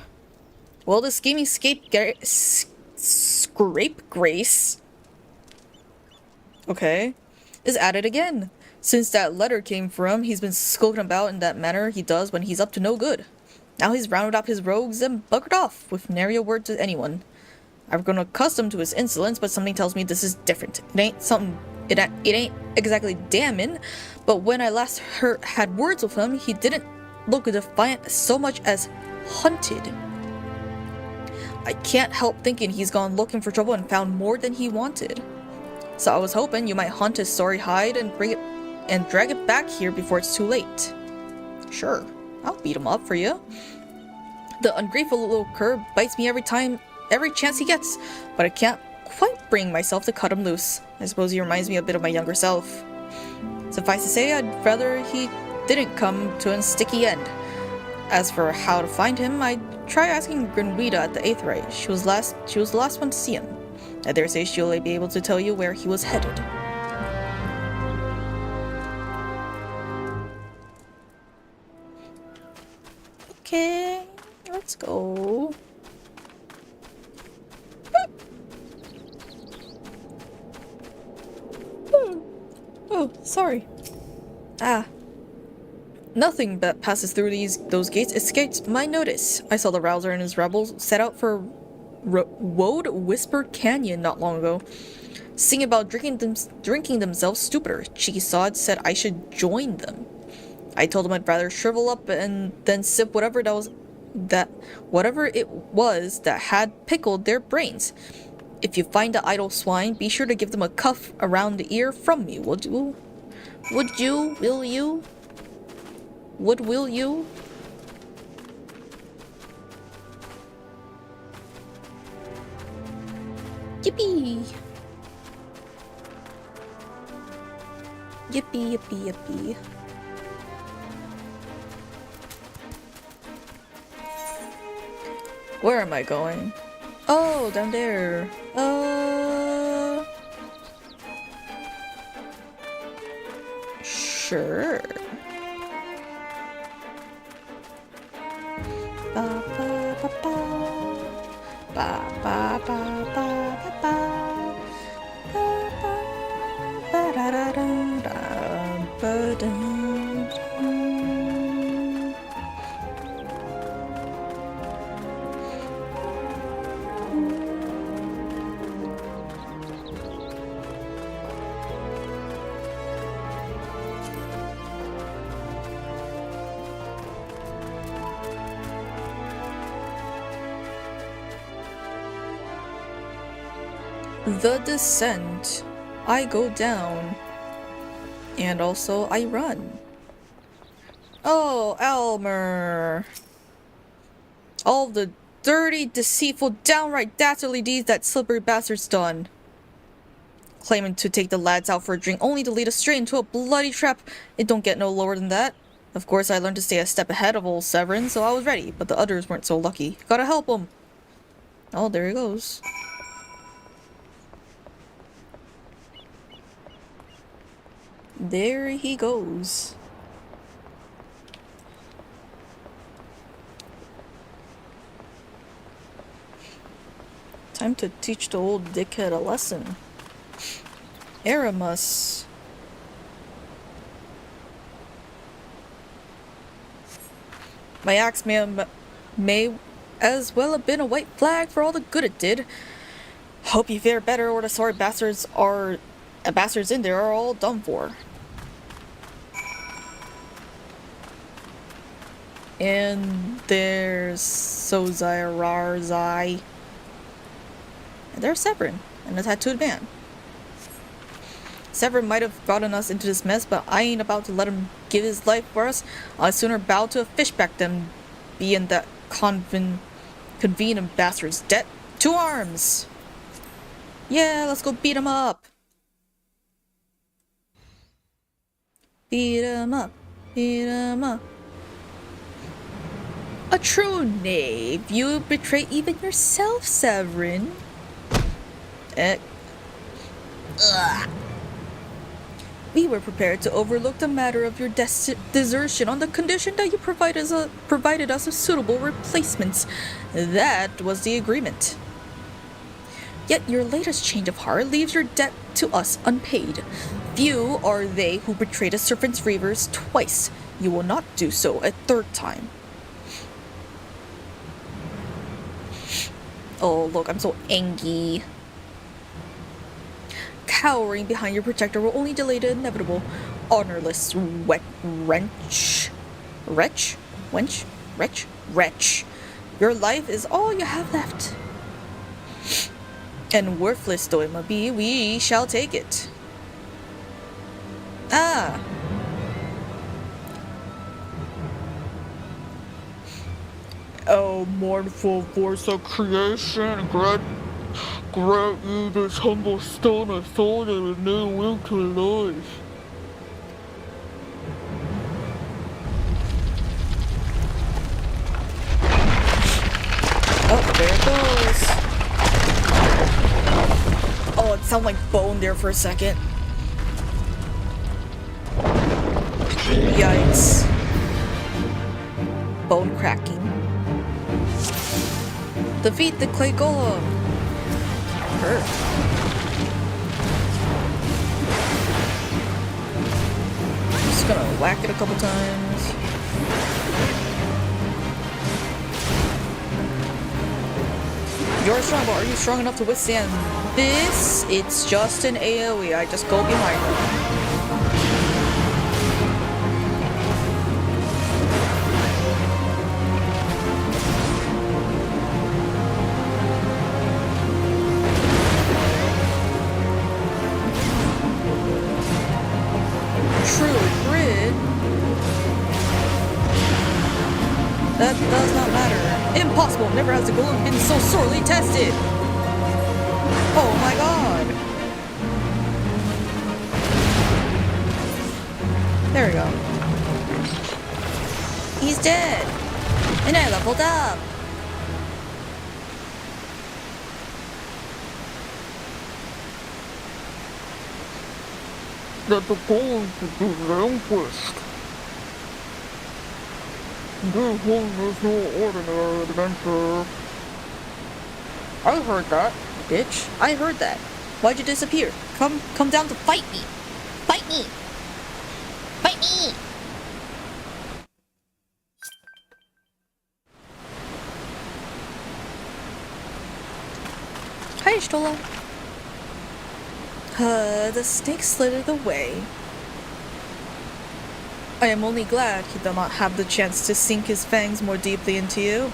Well, the scheming scapegrace, okay, is at it again. Since that letter came from, he's been skulking about in that manner he does when he's up to no good. Now he's rounded up his rogues and buggered off, with nary a word to anyone. I've grown accustomed to his insolence, but something tells me this is different. It ain't exactly damning, but when I last had words with him, he didn't look defiant so much as hunted. I can't help thinking he's gone looking for trouble and found more than he wanted. So I was hoping you might hunt his sorry hide and drag it back here before it's too late. Sure, I'll beat him up for you. The ungrateful little cur bites me every chance he gets, but I can't quite bring myself to cut him loose. I suppose he reminds me a bit of my younger self. Suffice to say, I'd rather he didn't come to a sticky end. As for how to find him, I'd try asking Grinwida at the Aetheryte. She was the last one to see him. I dare say she'll be able to tell you where he was headed. Okay, let's go. Oh, sorry. Nothing that passes through those gates escapes my notice. I saw the Rouser and his rebels set out for Woad Whisper Canyon not long ago, singing about drinking themselves stupider. Cheeky sod said I should join them. I told him I'd rather shrivel up and then sip whatever it was that had pickled their brains. If you find the idle swine, be sure to give them a cuff around the ear from me, would you? Would you? Will you? Will you? Yippee! Yippee, yippee, yippee. Where am I going? Oh, down there. Sure. Ba ba ba ba. Ba ba ba ba ba ba. Ba ba ba da da da da ba da. The descent. I go down. And also I run. Oh, Elmer. All the dirty, deceitful, downright dastardly deeds that slippery bastard's done. Claiming to take the lads out for a drink only to lead us straight into a bloody trap. It don't get no lower than that. Of course, I learned to stay a step ahead of old Severin, so I was ready, but the others weren't so lucky. Gotta help them. Oh, there he goes. There he goes. Time to teach the old dickhead a lesson. Aramus. My axe may as well have been a white flag for all the good it did. Hope you fare better, or the sorry bastards in there are all done for. And there's Sozai Rarzai. And there's Severin, and a tattooed man. Severin might have gotten us into this mess, but I ain't about to let him give his life for us. I'd sooner bow to a fishback than be in that convenient bastard's debt. To arms! Yeah, let's go beat him up! Beat him up. Beat him up. A true knave. You betray even yourself, Severin. Ugh. We were prepared to overlook the matter of your desertion on the condition that you provided us with suitable replacements. That was the agreement. Yet your latest change of heart leaves your debt to us unpaid. Few are they who betray the serpent's reavers twice. You will not do so a third time. Oh, look, I'm so angry. Cowering behind your protector will only delay the inevitable. Honorless wretch. Your life is all you have left. And worthless though it may be, we shall take it. Ah. O mournful force of creation, grant you this humble stone of soul and a new will to life. Oh, there it goes. Oh, it sounded like bone there for a second. Yikes. Bone cracking. Defeat the clay golem. Hurt. Just gonna whack it a couple times. You're strong, but are you strong enough to withstand this? It's just an AoE. I just go behind them. That does not matter. Impossible! Never has the golem been so sorely tested! Oh my god! There we go. He's dead! And I leveled up! That the golem should be vanquished. This one is no ordinary adventure. I heard that, bitch. I heard that. Why'd you disappear? Come down to fight me. Fight me. Fight me. Hi, Stola. The snake slithered away. I am only glad he did not have the chance to sink his fangs more deeply into you.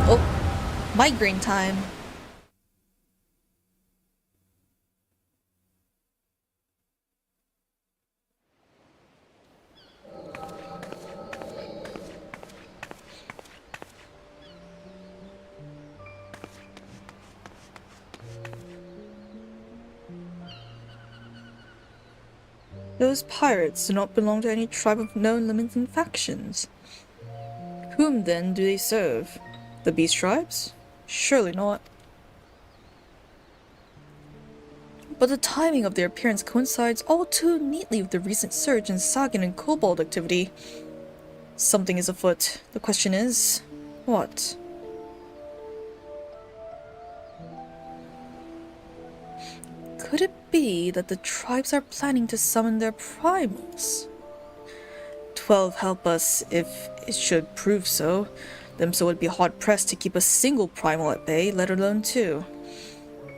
Oh, migraine time. Those pirates do not belong to any tribe of known limiting factions. Whom then do they serve? The beast tribes? Surely not. but the timing of their appearance coincides all too neatly with the recent surge in Sagan and Kobold activity. Something is afoot. The question is, what? Could it be that the tribes are planning to summon their primals? 12 help us if it should prove so. Limsa would be hard-pressed to keep a single primal at bay, let alone two.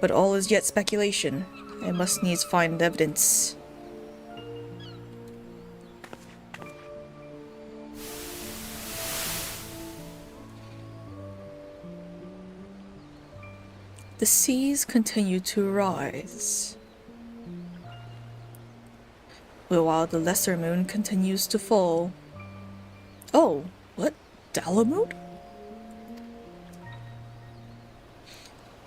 But all is yet speculation. I must needs find evidence. The seas continue to rise, while the lesser moon continues to fall. Oh, what? Dalamud?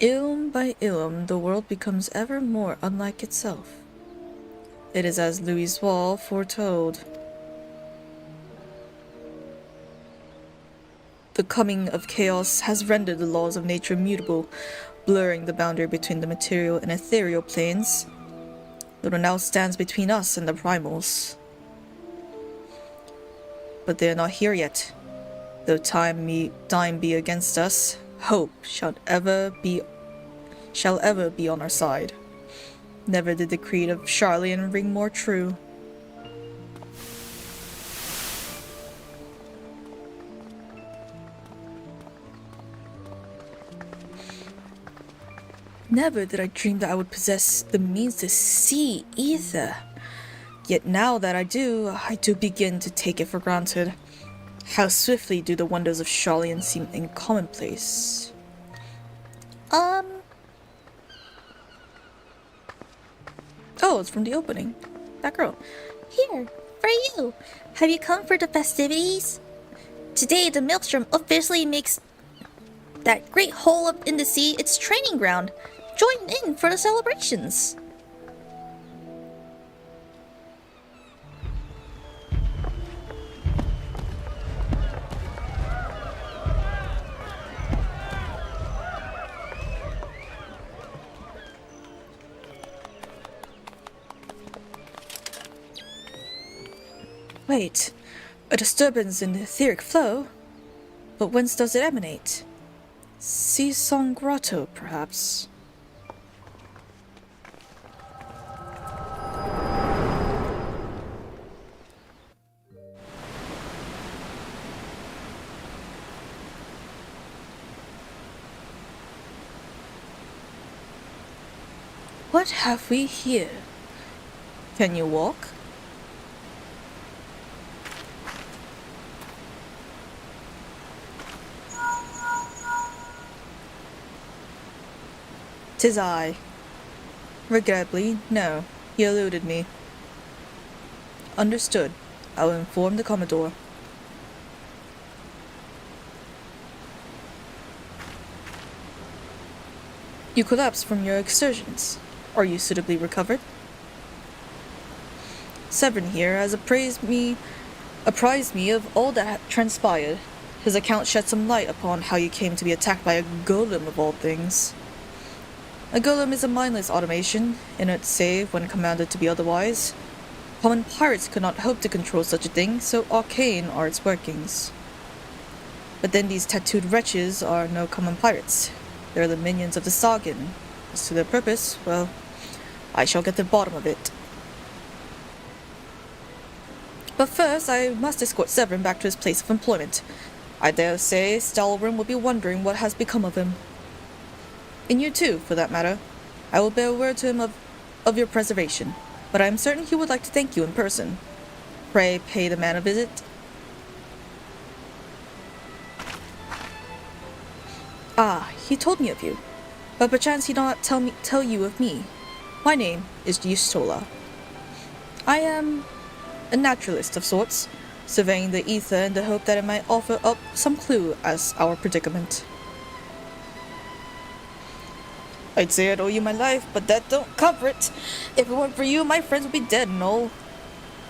Ilm by ilm, the world becomes ever more unlike itself. It is as Louis Wall foretold. The coming of chaos has rendered the laws of nature mutable, blurring the boundary between the material and ethereal planes. Little now stands between us and the primals. But they are not here yet. Though time be against us, hope shall ever be on our side. Never did the creed of Hydaelyn ring more true. Never did I dream that I would possess the means to see ether. Yet now that I do begin to take it for granted. How swiftly do the wonders of Hydaelyn seem commonplace. Oh, it's from the opening. That girl. Here, for you. Have you come for the festivities? Today, the Maelstrom officially makes that great hole up in the sea its training ground. Join in for the celebrations. Wait, a disturbance in the etheric flow? But whence does it emanate? Sea Song Grotto, perhaps? What have we here? Can you walk? "'Tis I." Regrettably, no. He eluded me. Understood. I will inform the Commodore. You collapsed from your excursions. Are you suitably recovered? Severin here has apprised me of all that had transpired. His account shed some light upon how you came to be attacked by a golem of all things. A golem is a mindless automation, inert save when commanded to be otherwise. Common pirates could not hope to control such a thing, so arcane are its workings. But then these tattooed wretches are no common pirates. They are the minions of the Sagan. As to their purpose, well, I shall get to the bottom of it. But first, I must escort Severin back to his place of employment. I dare say Stalwyn will be wondering what has become of him. And you too, for that matter. I will bear word to him of your preservation, but I am certain he would like to thank you in person. Pray pay the man a visit. Ah, he told me of you, but perchance he did not tell you of me. My name is Yustola. I am a naturalist of sorts, surveying the ether in the hope that it might offer up some clue as our predicament. I'd say I'd owe you my life, but that don't cover it. If it weren't for you, my friends would be dead and all.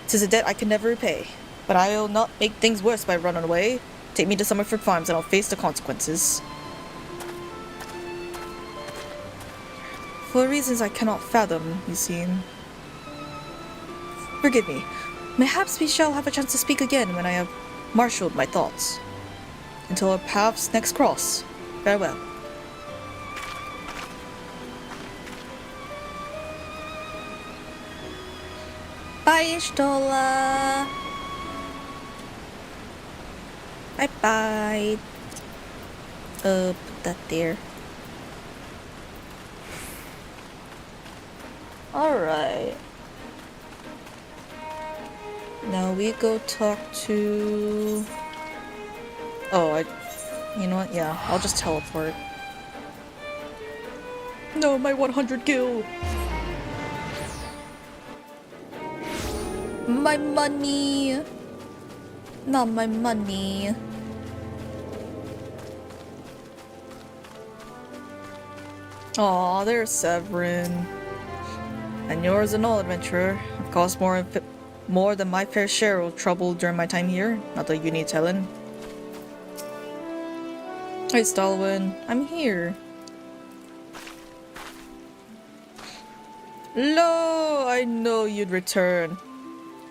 'Tis a debt I can never repay, but I'll not make things worse by running away. Take me to Summerford Farms and I'll face the consequences. For reasons I cannot fathom, you see. Forgive me. Mayhaps we shall have a chance to speak again when I have marshaled my thoughts. Until our paths next cross. Farewell. Bye, Ishtola. Bye-bye. Put that there. Alright. Now we go talk to... Oh, you know what? Yeah, I'll just teleport. No, my 100 gil! My money! Not my money. Aw, there's Severin. And yours an old adventurer. I've caused more than my fair share of trouble during my time here. Not that you need telling. Hey, Stalwin. I'm here. Lo! I know you'd return.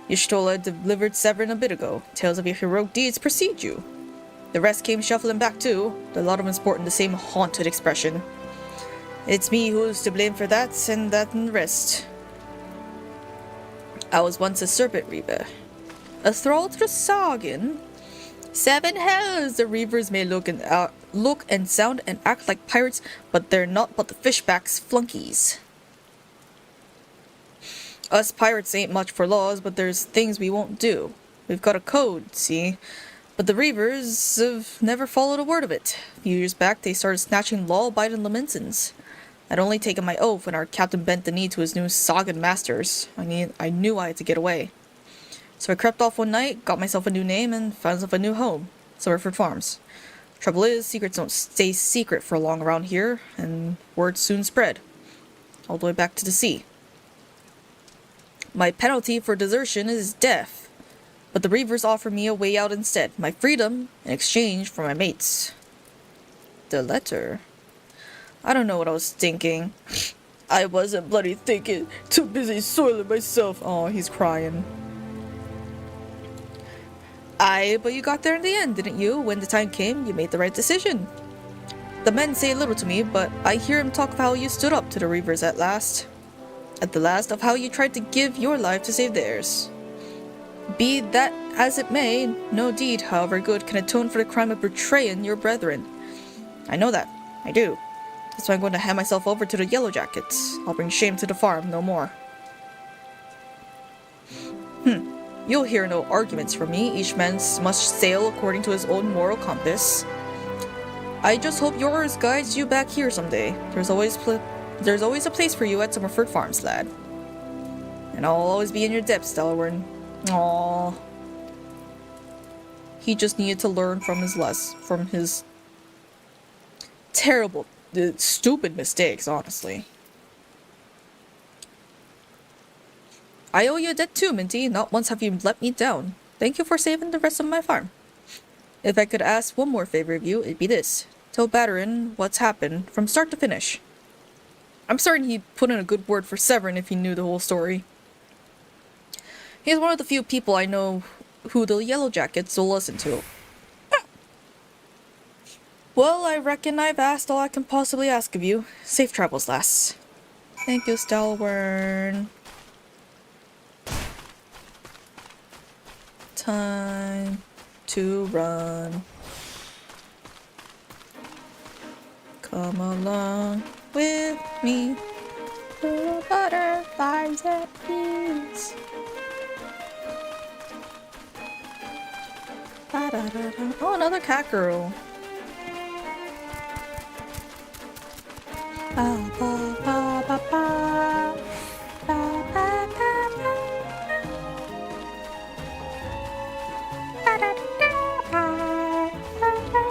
Y'shtola delivered Severin a bit ago. Tales of your heroic deeds precede you. The rest came shuffling back too. A lot of them sporting the same haunted expression. It's me who's to blame for that, and the rest. I was once a serpent reaver. A thrall to the Sagan. 7 hells! The reavers may look and sound and act like pirates, but they're not but the fishbacks flunkies. Us pirates ain't much for laws, but there's things we won't do. We've got a code, see? But the reavers have never followed a word of it. A few years back, they started snatching law-abiding Laminsans. I'd only taken my oath when our captain bent the knee to his new Sagan masters. I knew I had to get away. So I crept off one night, got myself a new name, and found myself a new home. Summerford Farms. Trouble is, secrets don't stay secret for long around here, and word soon spread. All the way back to the sea. My penalty for desertion is death. But the reavers offer me a way out instead. My freedom in exchange for my mates. The letter... I don't know what I was thinking. I wasn't bloody thinking. Too busy soiling myself. Oh, he's crying. But you got there in the end, didn't you? When the time came, you made the right decision. The men say little to me, but I hear him talk of how you stood up to the reavers at last. At the last, of how you tried to give your life to save theirs. Be that as it may, no deed, however good, can atone for the crime of betraying your brethren. I know that. I do. That's why I'm going to hand myself over to the Yellow Jackets. I'll bring shame to the farm no more. You'll hear no arguments from me. Each man must sail according to his own moral compass. I just hope yours guides you back here someday. There's always a place for you at Summerford Farms, lad. And I'll always be in your depths, Delaware. Aww. He just needed to learn from his terrible, stupid mistakes, honestly. I owe you a debt too, Minty. Not once have you let me down. Thank you for saving the rest of my farm. If I could ask one more favor of you, it'd be this. Tell Batterin what's happened from start to finish. I'm certain he'd put in a good word for Severin if he knew the whole story. He's one of the few people I know who the Yellow Jackets will listen to. Well, I reckon I've asked all I can possibly ask of you. Safe travels, lass. Thank you, Stalwern. Time to run. Come along with me to the butterflies at peace. Oh, another cat girl. Ba, ba, ba, ba, ba. Ba, ba, ba, ba. Ba, da, da, ba. Ba, ba,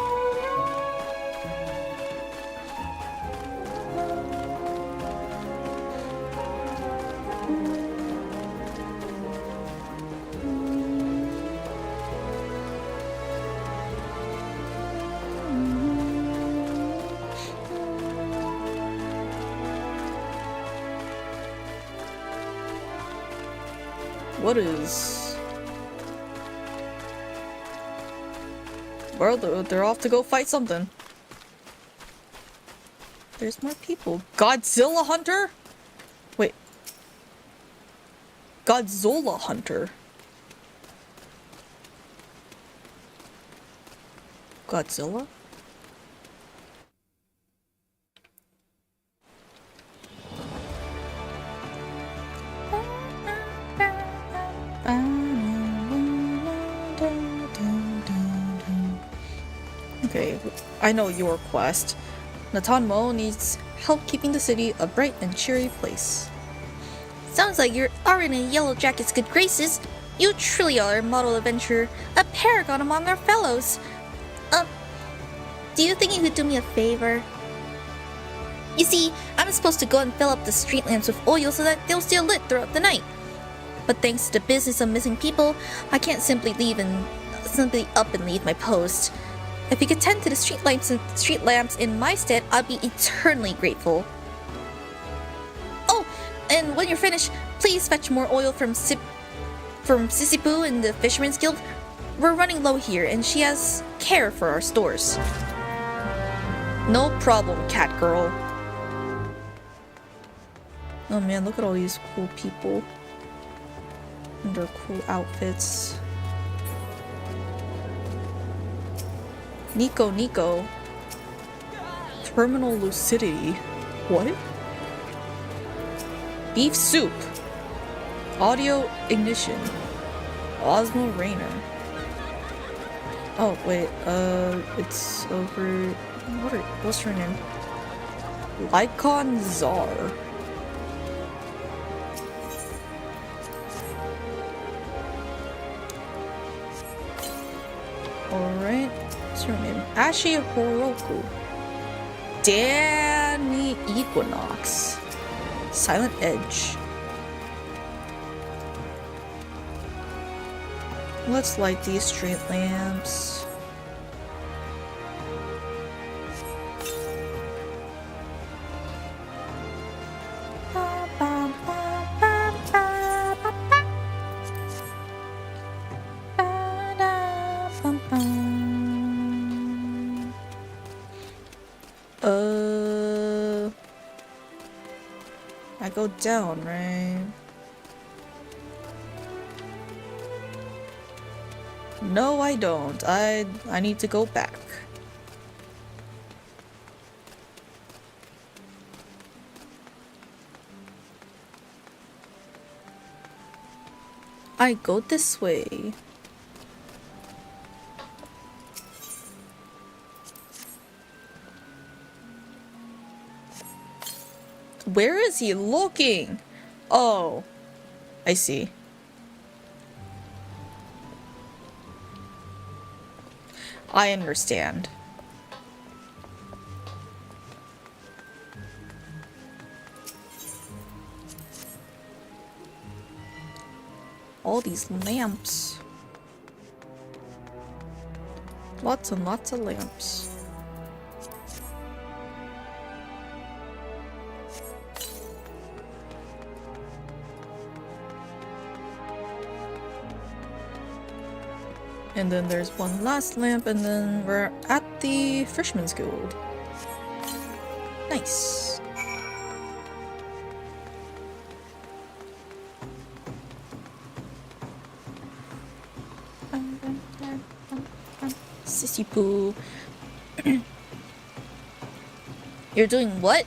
What is... Well, they're off to go fight something. There's more people. Godzilla Hunter? Wait. Godzilla Hunter. Godzilla? Okay, I know your quest. Natan Mo needs help keeping the city a bright and cheery place. Sounds like you're already in Yellow Jacket's good graces. You truly are a model adventurer, a paragon among our fellows. Do you think you could do me a favor? You see, I'm supposed to go and fill up the street lamps with oil so that they'll stay lit throughout the night. But thanks to the business of missing people, I can't simply up and leave my post. If you could tend to the street lamps in my stead, I'd be eternally grateful. Oh, and when you're finished, please fetch more oil from Sissipoo in the Fisherman's Guild. We're running low here, and she has care for our stores. No problem, cat girl. Oh man, look at all these cool people. And their cool outfits. Nico. Terminal lucidity. What? Beef soup. Audio ignition. Osmo Rainer. Oh wait, it's over. What's her name? Lycon Czar. Alright. What's her name? Ashi Horoku. Danny Equinox. Silent Edge. Let's light these street lamps. I go down, right? No, I don't. I need to go back. I go this way. Where is he looking? Oh, I see. I understand. All these lamps. Lots and lots of lamps. And then there's one last lamp, and then we're at the Fisherman's Guild. Nice. Sissy poo. You're doing what?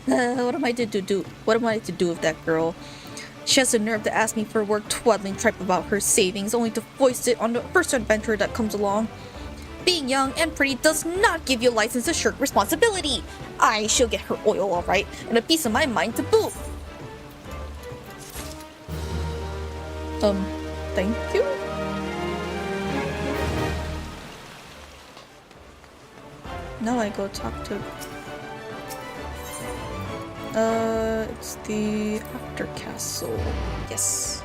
What am I to do? What am I to do with that girl? She has the nerve to ask me for work, twaddling tripe about her savings, only to foist it on the first adventurer that comes along. Being young and pretty does not give you a license to shirk responsibility. She'll get her oil all right, and a piece of my mind to boot. Thank you? Now I go talk to... it's the After Castle. Yes.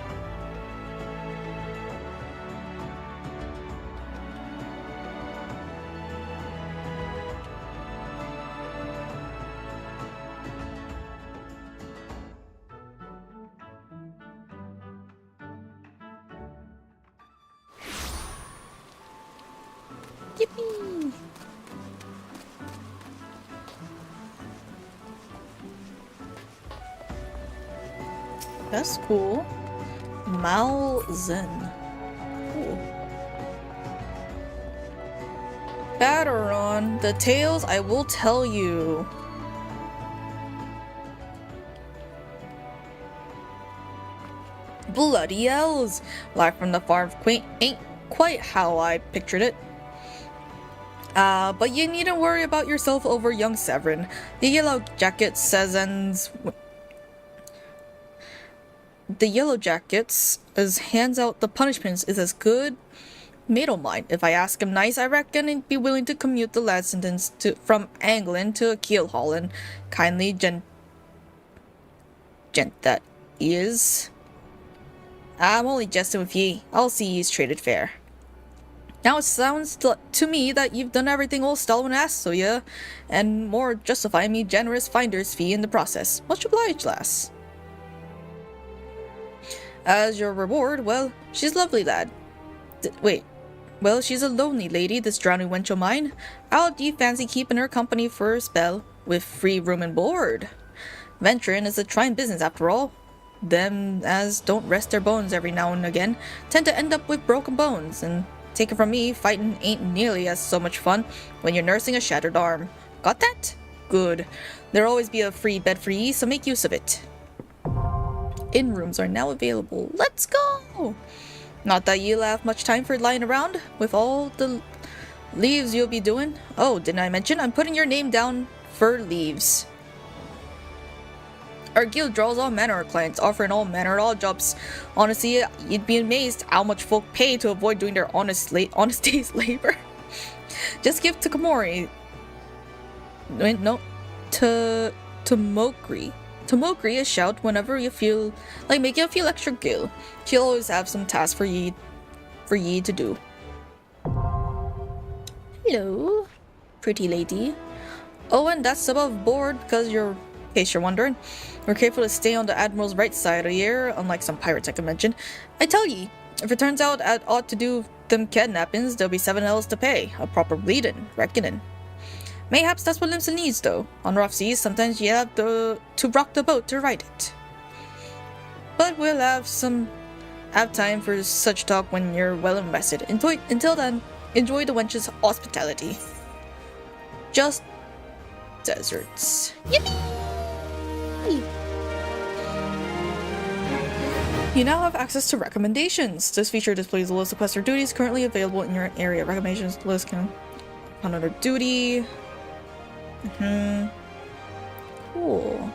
Yippee! That's cool. Malzen. Cool. Batteron, the tales I will tell you. Bloody elves! Life from the farm quaint ain't quite how I pictured it. But you needn't worry about yourself over young Severin. The Yellow Jackets as hands out the punishments is as good mate o' mine. If I ask him nice, I reckon he'd be willing to commute the lad sentence from Anglin to Keelholland. Kindly gent that he is. I'm only jesting with ye. I'll see ye's traded fair. Now it sounds to me that you've done everything old Stalwin asked of you, and more justifying me generous finder's fee in the process. Much obliged, lass. As your reward, well, she's lovely, lad. Well, she's a lonely lady, this drowning wench o' mine. How do you fancy keeping her company for a spell, with free room and board? Venturing is a trying business, after all. Them as don't rest their bones every now and again tend to end up with broken bones, and take it from me, fighting ain't nearly as so much fun when you're nursing a shattered arm. Got that? Good. There'll always be a free bed for ye, so make use of it. Inn rooms are now available. Let's go! Not that you'll have much time for lying around with all the leaves you'll be doing. Oh, didn't I mention I'm putting your name down for leaves. Our guild draws all manner of clients, offering all manner of odd jobs. Honestly, you'd be amazed how much folk pay to avoid doing their honest day's labor. Just give to Komori. No, to Mokri. To Mokri a shout whenever you feel like making you feel extra gil. She'll always have some tasks for ye to do. Hello, pretty lady. Oh, and that's above board because in case you're wondering. We're careful to stay on the Admiral's right side of the air, unlike some pirates I could mention. I tell ye, if it turns out I ought to do them kidnappings, there'll be 7 L's to pay. A proper bleeding, reckoning. Mayhaps that's what Limsa needs, though. On rough seas, sometimes you have to rock the boat to ride it. But we'll have time for such talk when you're well invested. Until then, enjoy the wench's hospitality. Just deserts. Yippee! You now have access to recommendations. This feature displays a list of quests or duties currently available in your area. Recommendations list can on under duty. Cool.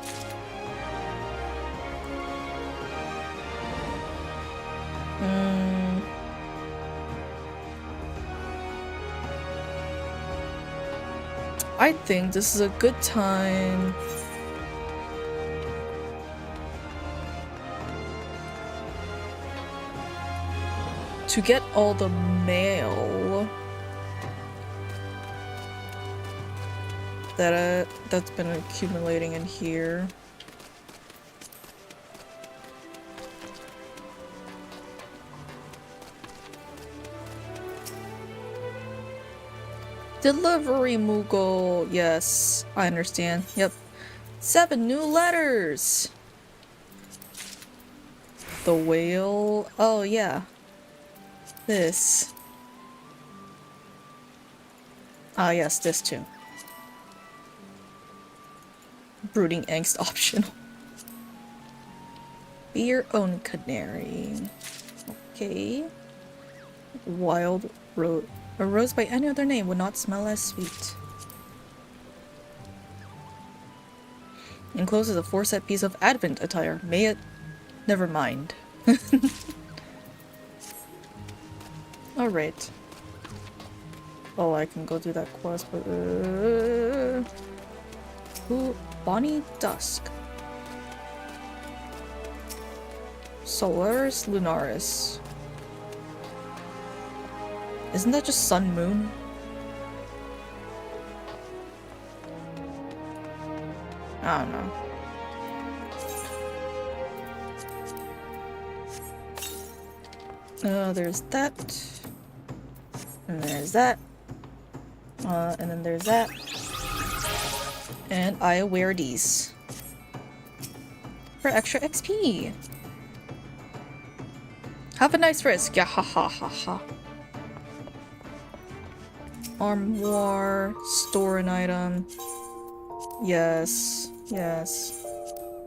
I think this is a good time to get all the mail that's been accumulating in here. Delivery Moogle. Yes, I understand. Yep. 7 new letters. The whale. Oh, yeah. This. Ah, yes, this too. Brooding angst optional. Be your own canary. Okay. Wild rose. A rose by any other name would not smell as sweet. Enclosed is a 4-set piece of Advent attire. May it... Never mind. Alright. Oh, I can go do that quest, but... Ooh, Bonnie Dusk. Solaris Lunaris. Isn't that just Sun Moon? I don't know. There's that. And there's that. And then there's that. And I wear these for extra XP. Have a nice risk. Yeah, ha ha ha ha. Armoire, store an item. Yes, yes.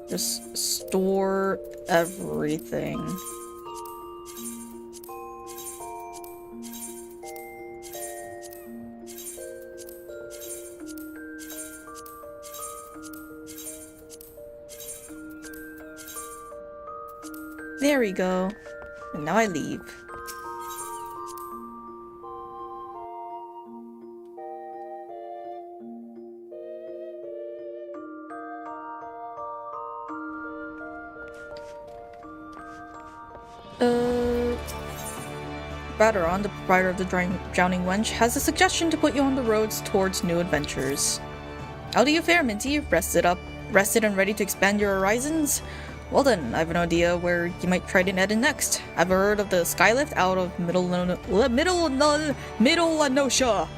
Just store everything. There we go. And now I leave. Baderon, the proprietor of the Drowning Wench, has a suggestion to put you on the roads towards new adventures. How do you fare, Minty? Rested and ready to expand your horizons? Well then, I have an idea where you might try to head in next. I've heard of the Skylift out of Middle Lanosha.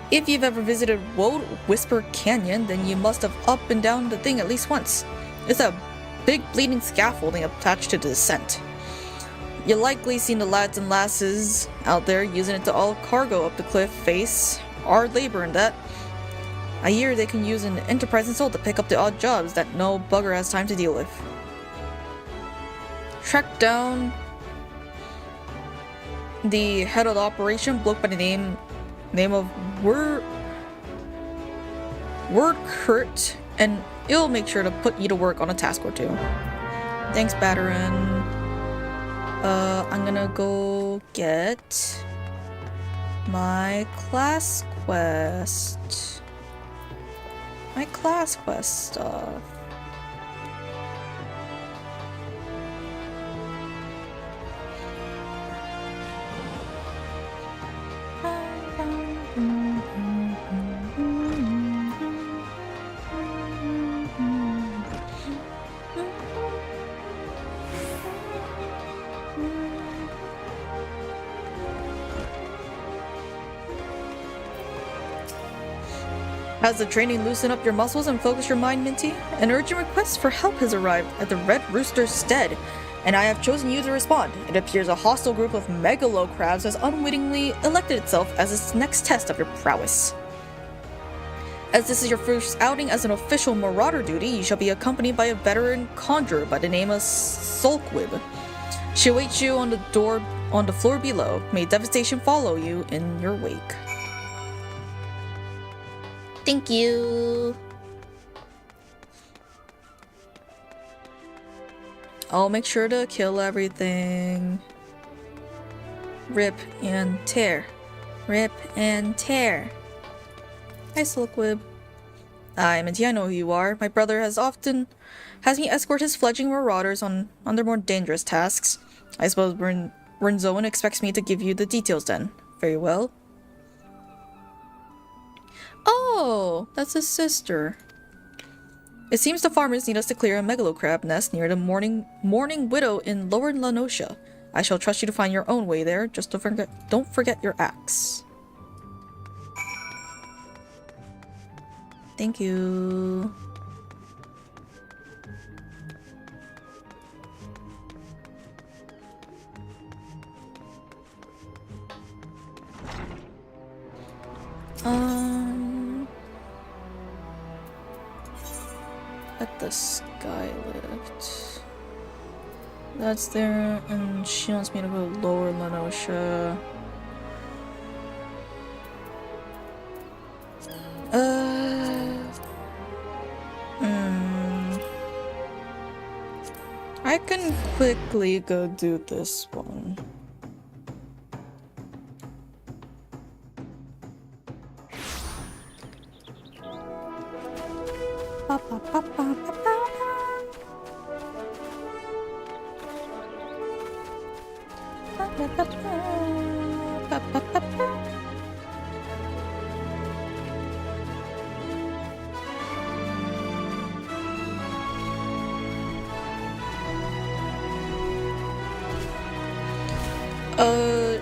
If you've ever visited Woad Whisper Canyon, then you must have up and down the thing at least once. It's a big bleeding scaffolding attached to the descent. You likely seen the lads and lasses out there using it to haul cargo up the cliff face. Hard labor in that. I hear they can use an enterprising soul to pick up the odd jobs that no bugger has time to deal with. Track down the head of the operation, bloke by the name of Kurt, and he'll make sure to put you to work on a task or two. Thanks, Baderon. I'm gonna go get my class quest. My class quest stuff. Has the training loosened up your muscles and focused your mind, Minty? An urgent request for help has arrived at the Red Rooster's stead, and I have chosen you to respond. It appears a hostile group of megalo crabs has unwittingly elected itself as its next test of your prowess. As this is your first outing as an official marauder duty, you shall be accompanied by a veteran conjurer by the name of Sulkwib. She awaits you on the floor below. May devastation follow you in your wake. Thank you. I'll make sure to kill everything. Rip and tear. Rip and tear. Hi, Silkwib. I'm Minty, I know who you are. My brother has me escort his fledgling marauders on their more dangerous tasks. I suppose Brynzoan expects me to give you the details then. Very well. Oh, that's his sister. It seems the farmers need us to clear a megalocrab nest near the Mourning Widow in Lower Lanosha. I shall trust you to find your own way there. Just don't forget your axe. Thank you. At the Skylift. That's there, and she wants me to go Lower Lanosha. I can quickly go do this one.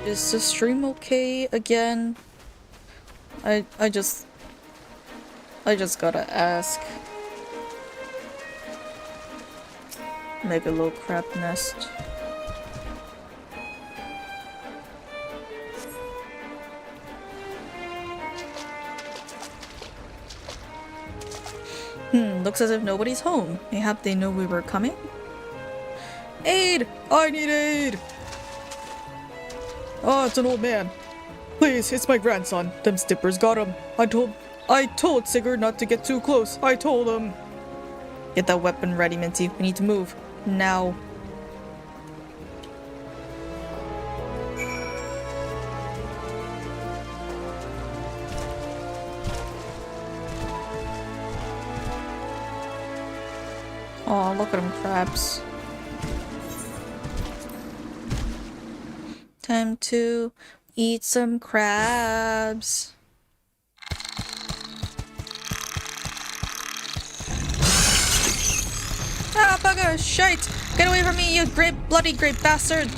Is the stream okay again? I just gotta ask. Make a little crab nest. Looks as if nobody's home. Mayhap they know we were coming? Aid! I need aid! Oh, it's an old man. Please, it's my grandson. Them stippers got him. I told Sigurd not to get too close. I told him. Get that weapon ready, Minty. We need to move. Now. Oh, look at them crabs. Time to eat some crabs. Ah, bugger! Shite! Get away from me, you great bloody great bastard!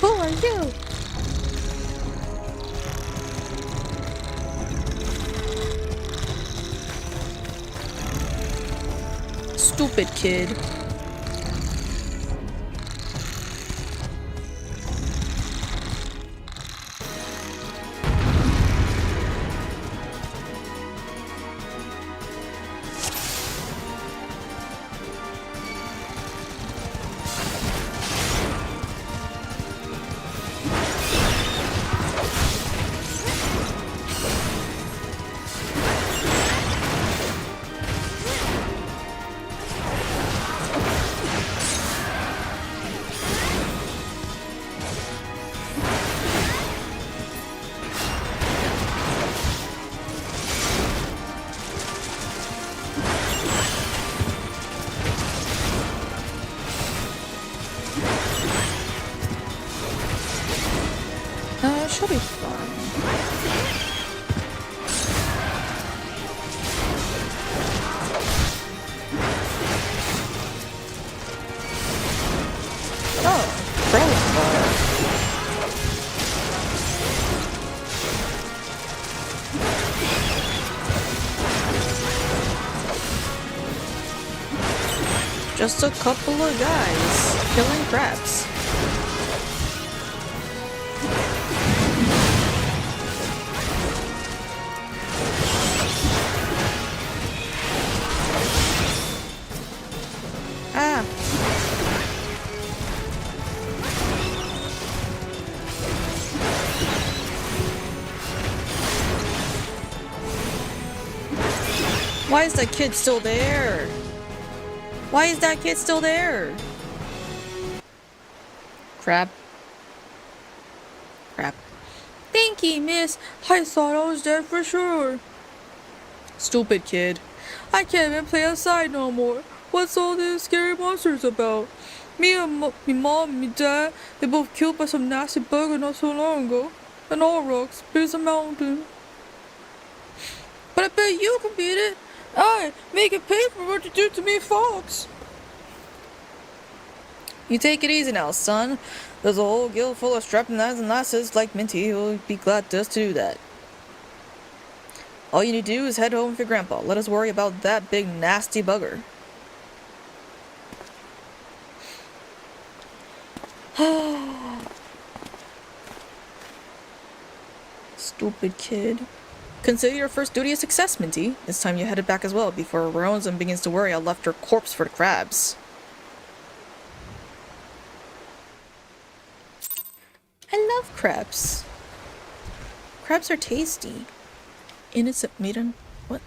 Who are you? Stupid kid. She'll be fine. Oh, crossbar. Just a couple of guys killing crabs. Ah. Why is that kid still there? Why is that kid still there? Crap. Crap. Thank you, miss. I thought I was dead for sure. Stupid kid. I can't even play outside no more. What's all these scary monsters about? Me and me mom and me dad, they both killed by some nasty bugger not so long ago. And all rocks, big as a mountain. But I bet you can beat it. I make it pay for what you do to me, Fox. You take it easy now, son. There's a whole guild full of strapping lads and lasses like Minty who'll be glad just to do that. All you need to do is head home with your grandpa. Let us worry about that big nasty bugger. Stupid kid. Consider your first duty a success, Minty. It's time you headed back as well before Rosen begins to worry I left her corpse for the crabs. I love crabs. Crabs are tasty. Innocent maiden. What?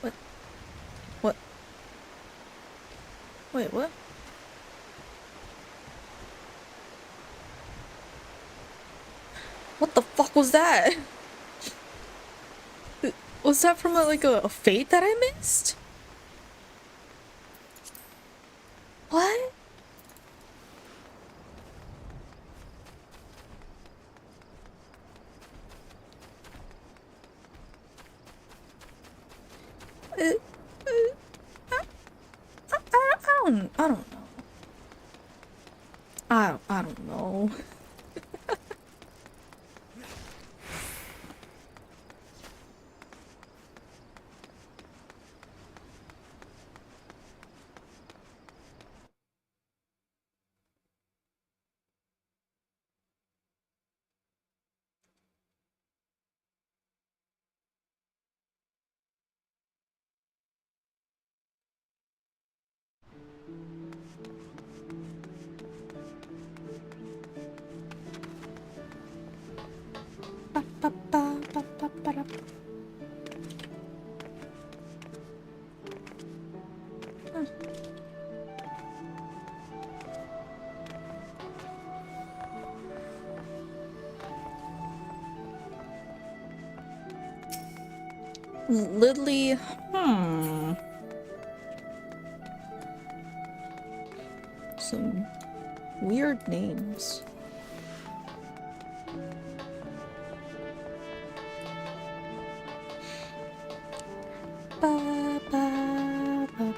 What? What? Wait, what? What the fuck was that? Was that from a fate that I missed? What? I don't know. I don't know. Lily, some weird names. Ba, ba, ba,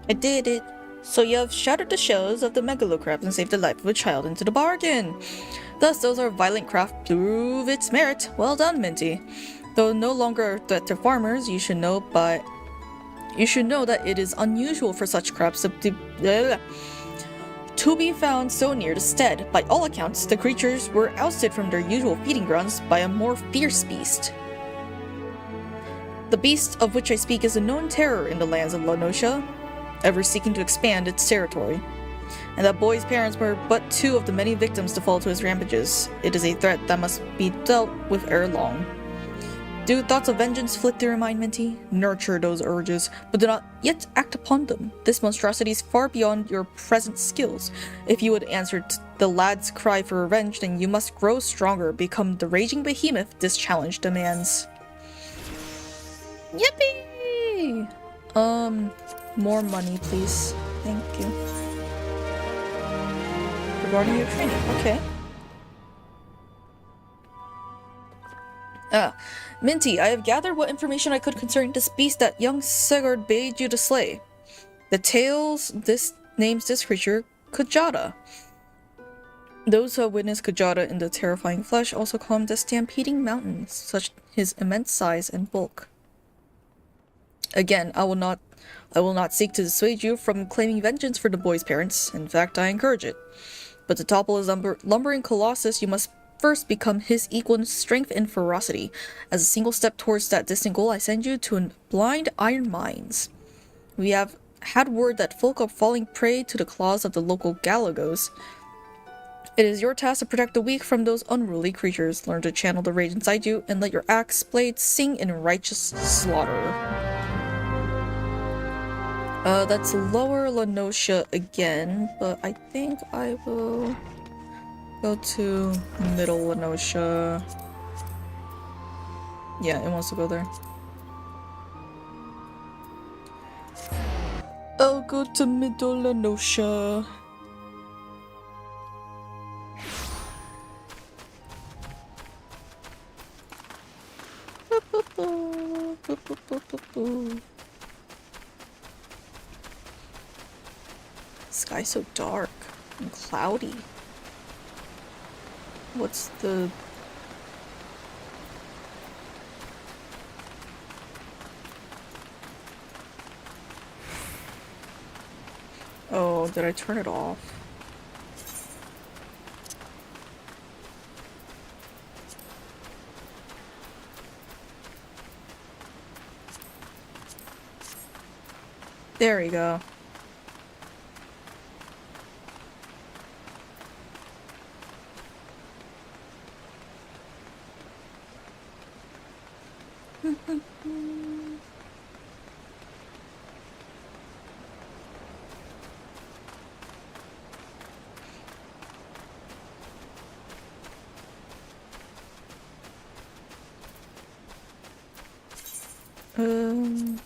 I did it! So you have shattered the shells of the megalocrabs and saved the life of a child into the bargain! Thus, those are violent craft prove its merit. Well done, Minty. Though no longer a threat to farmers, you should know that it is unusual for such crabs to be found so near the stead. By all accounts, the creatures were ousted from their usual feeding grounds by a more fierce beast. The beast of which I speak is a known terror in the lands of Lanosha, ever seeking to expand its territory. And that boy's parents were but two of the many victims to fall to his rampages. It is a threat that must be dealt with ere long. Do thoughts of vengeance flit through your mind, Minty? Nurture those urges, but do not yet act upon them. This monstrosity is far beyond your present skills. If you would answer the lad's cry for revenge, then you must grow stronger, become the raging behemoth this challenge demands. Yippee! More money, please. Thank you. Regarding your training, okay. Minty, I have gathered what information I could concerning this beast that young Sigurd bade you to slay. The tales names this creature Kujata. Those who have witnessed Kujata in the terrifying flesh also call him the Stampeding Mountain, such his immense size and bulk. Again, I will not seek to dissuade you from claiming vengeance for the boy's parents. In fact, I encourage it. But to topple his lumbering colossus, you must first become his equal in strength and ferocity. As a single step towards that distant goal, I send you to blind iron mines. We have had word that folk are falling prey to the claws of the local Galagos. It is your task to protect the weak from those unruly creatures. Learn to channel the rage inside you and let your axe blade sing in righteous slaughter. That's Lower Lanosha again, but I think I will go to Middle Lanosha. Yeah, it wants to go there. I'll go to Middle Lanosha. Sky's so dark and cloudy. What's the... Oh, did I turn it off? There we go.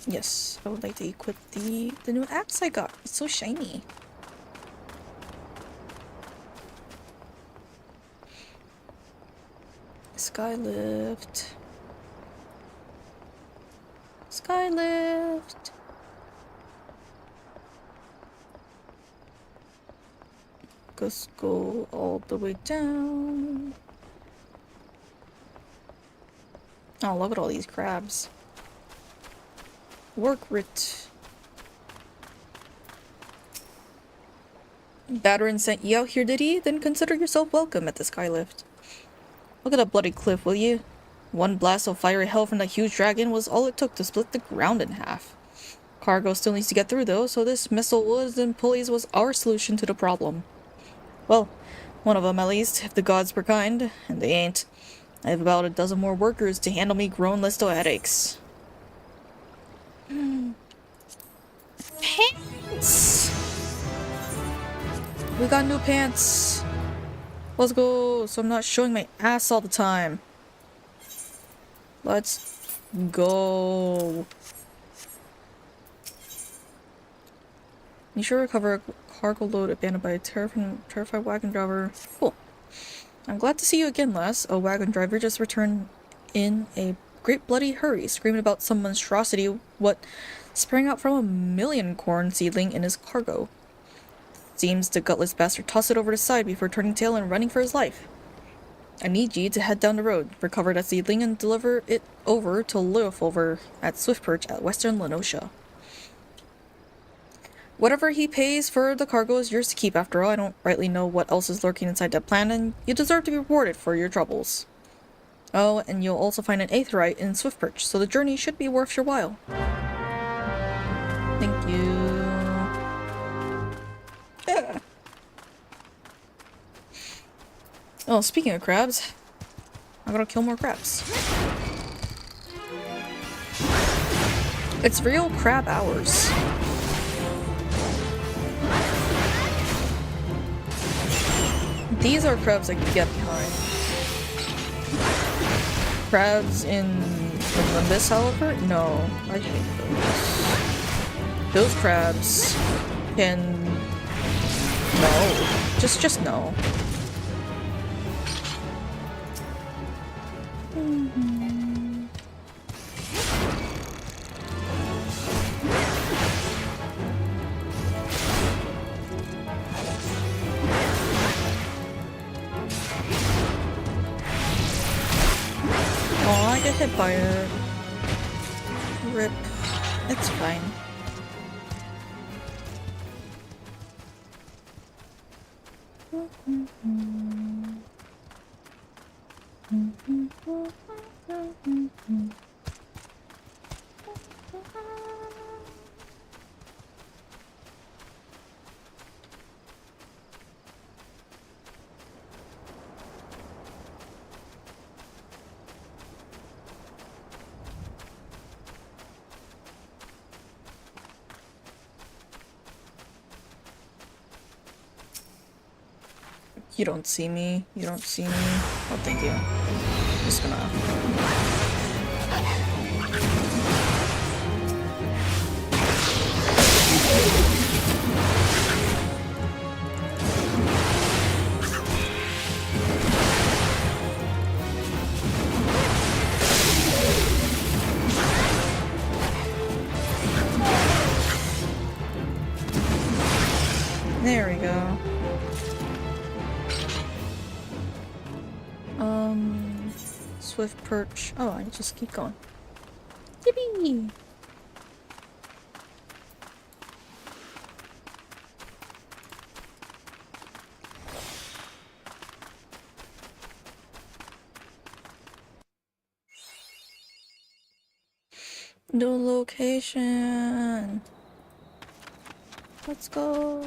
Yes, I would like to equip the new axe I got. It's so shiny. Skylift. Skylift. Let's go all the way down. Oh, look at all these crabs. Work writ. Battering sent you out here, did he? Then consider yourself welcome at the Skylift. Look at that bloody cliff, will you? One blast of fiery hell from that huge dragon was all it took to split the ground in half. Cargo still needs to get through though, so this missile woods and pulleys was our solution to the problem. Well, one of them at least, if the gods were kind, and they ain't. I have about a dozen more workers to handle me grown listo headaches. Pants! We got new pants! Let's go, so I'm not showing my ass all the time. Let's go. You should recover a cargo load abandoned by a terrified wagon driver. Cool. I'm glad to see you again, lass. A wagon driver just returned in a great bloody hurry, screaming about some monstrosity what sprang out from a million corn seedling in his cargo. Seems the gutless bastard tossed it over the side before turning tail and running for his life. I need you to head down the road, recover that seedling, and deliver it over to Leofolver at Swiftperch at Western Lenosha. Whatever he pays for the cargo is yours to keep. After all, I don't rightly know what else is lurking inside that plan, and you deserve to be rewarded for your troubles. Oh, and you'll also find an aetheryte in Swiftperch, so the journey should be worth your while. Thank you. Yeah. Oh, speaking of crabs, I'm gonna kill more crabs. It's real crab hours. These are crabs I can get behind. Crabs in Limbus, however? No, I hate those. Those crabs can... No. Just no. Oh, I get hit by it. Rip. It's fine. You don't see me. You don't see me. Oh, thank you. I'm just gonna... There we go. Swift perch. Oh, I just keep going. Yippee! New location. Let's go.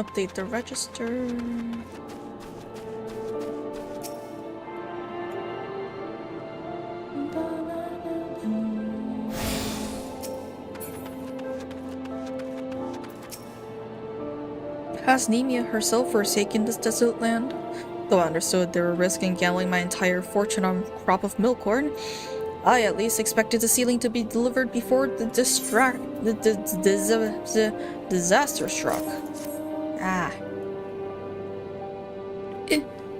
Update the register. Has Nemia herself forsaken this desolate land? Though I understood there were risks in gambling my entire fortune on a crop of milkcorn, I at least expected the sealing to be delivered before the disaster struck. Ah.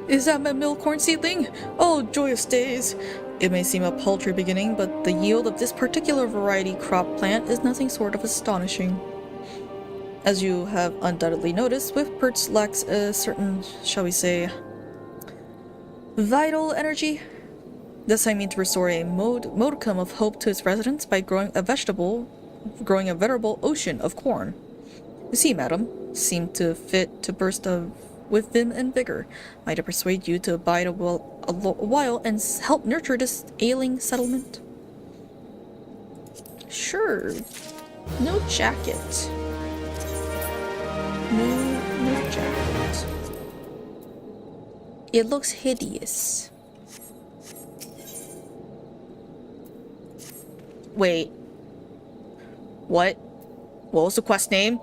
Is that my milkcorn seedling? Oh, joyous days! It may seem a paltry beginning, but the yield of this particular variety crop plant is nothing short of astonishing. As you have undoubtedly noticed, Swiftperch lacks a certain, shall we say, vital energy. Thus I mean to restore a modicum of hope to its residents by growing a veritable ocean of corn. You see, madam, seem to fit to burst with vim and vigor. Might I persuade you to abide a while and help nurture this ailing settlement? Sure. No jacket. No jacket. It looks hideous. Wait. What? What was the quest name?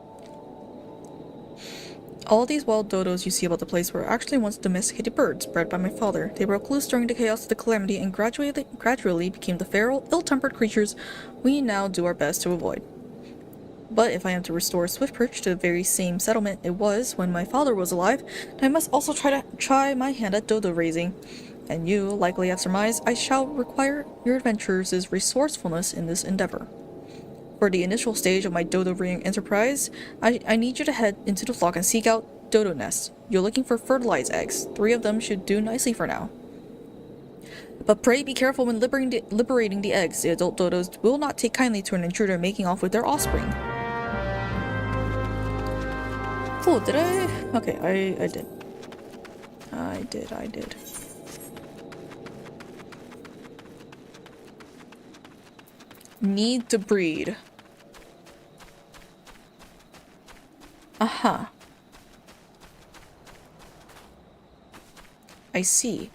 All these wild dodos you see about the place were actually once domesticated birds bred by my father. They broke loose during the chaos of the calamity and gradually became the feral, ill-tempered creatures we now do our best to avoid. But if I am to restore Swiftperch to the very same settlement it was when my father was alive, then I must also try my hand at dodo raising. And you likely have surmised I shall require your adventurers' resourcefulness in this endeavor. For the initial stage of my dodo rearing enterprise, I need you to head into the flock and seek out dodo nests. You're looking for fertilized eggs. 3 of them should do nicely for now. But pray be careful when liberating the eggs. The adult dodos will not take kindly to an intruder making off with their offspring. Oh, did I? Okay, I did. I did. Need to breed. Aha. I see.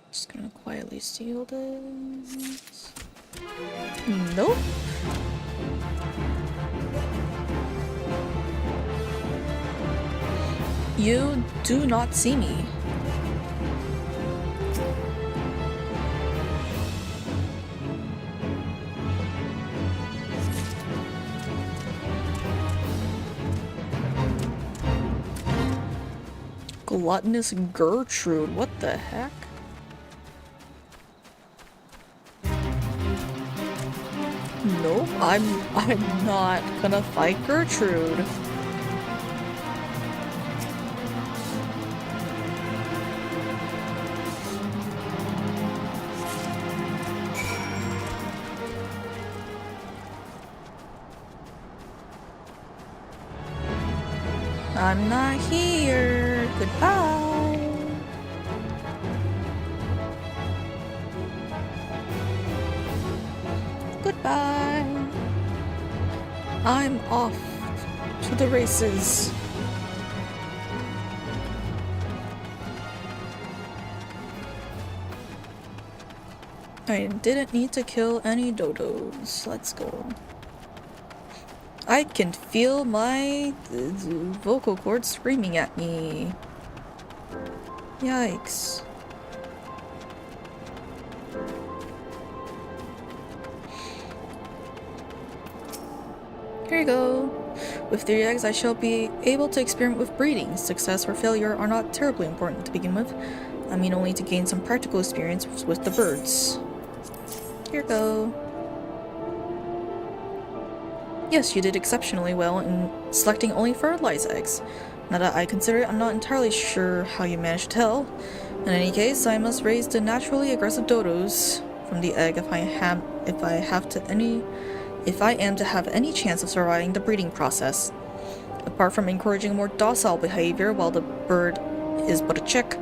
Just gonna quietly steal this. Nope. You do not see me. Gluttonous Gertrude, what the heck? Nope, I'm not gonna fight Gertrude. I'm not here. Goodbye. Goodbye. I'm off to the races. I didn't need to kill any dodos. Let's go. I can feel my vocal cords screaming at me. Yikes. Here you go. With 3 eggs, I shall be able to experiment with breeding. Success or failure are not terribly important to begin with. I mean only to gain some practical experience with the birds. Here you go. Yes, you did exceptionally well in selecting only fertilized eggs. Now that I consider it, I'm not entirely sure how you managed to tell. In any case, I must raise the naturally aggressive dodos from the egg if I am to have any chance of surviving the breeding process. Apart from encouraging more docile behavior while the bird is but a chick,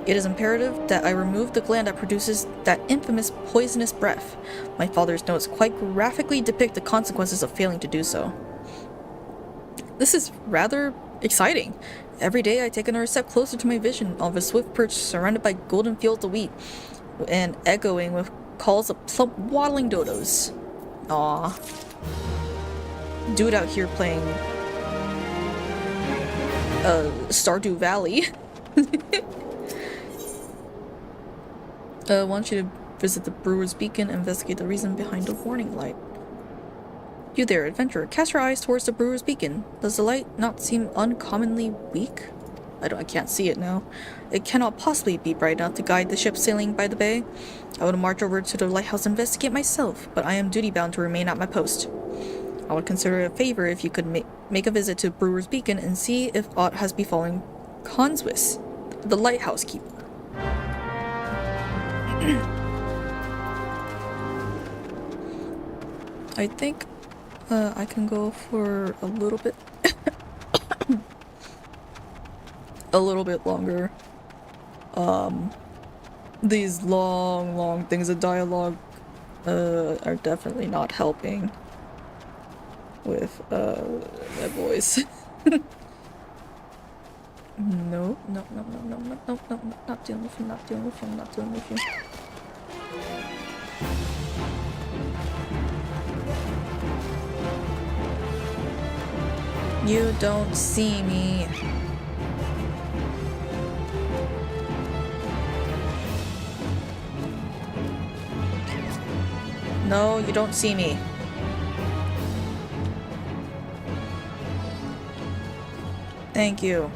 It is imperative that I remove the gland that produces that infamous poisonous breath. My father's notes quite graphically depict the consequences of failing to do so. This is rather exciting. Every day I take another step closer to my vision of a swift perch surrounded by golden fields of wheat and echoing with calls of plump waddling dodos. Aww. Dude out here playing Stardew Valley. I want you to visit the Brewer's Beacon and investigate the reason behind the warning light. You there, adventurer, cast your eyes towards the Brewer's Beacon. Does the light not seem uncommonly weak? I can't see it now. It cannot possibly be bright enough to guide the ship sailing by the bay. I would march over to the lighthouse and investigate myself, but I am duty-bound to remain at my post. I would consider it a favor if you could make a visit to Brewer's Beacon and see if aught has befallen Conswis, the lighthouse keeper. I think I can go for a little bit a little bit longer. These long things of dialogue are definitely not helping with my voice. No, not dealing with you. You don't see me. No, you don't see me. Thank you.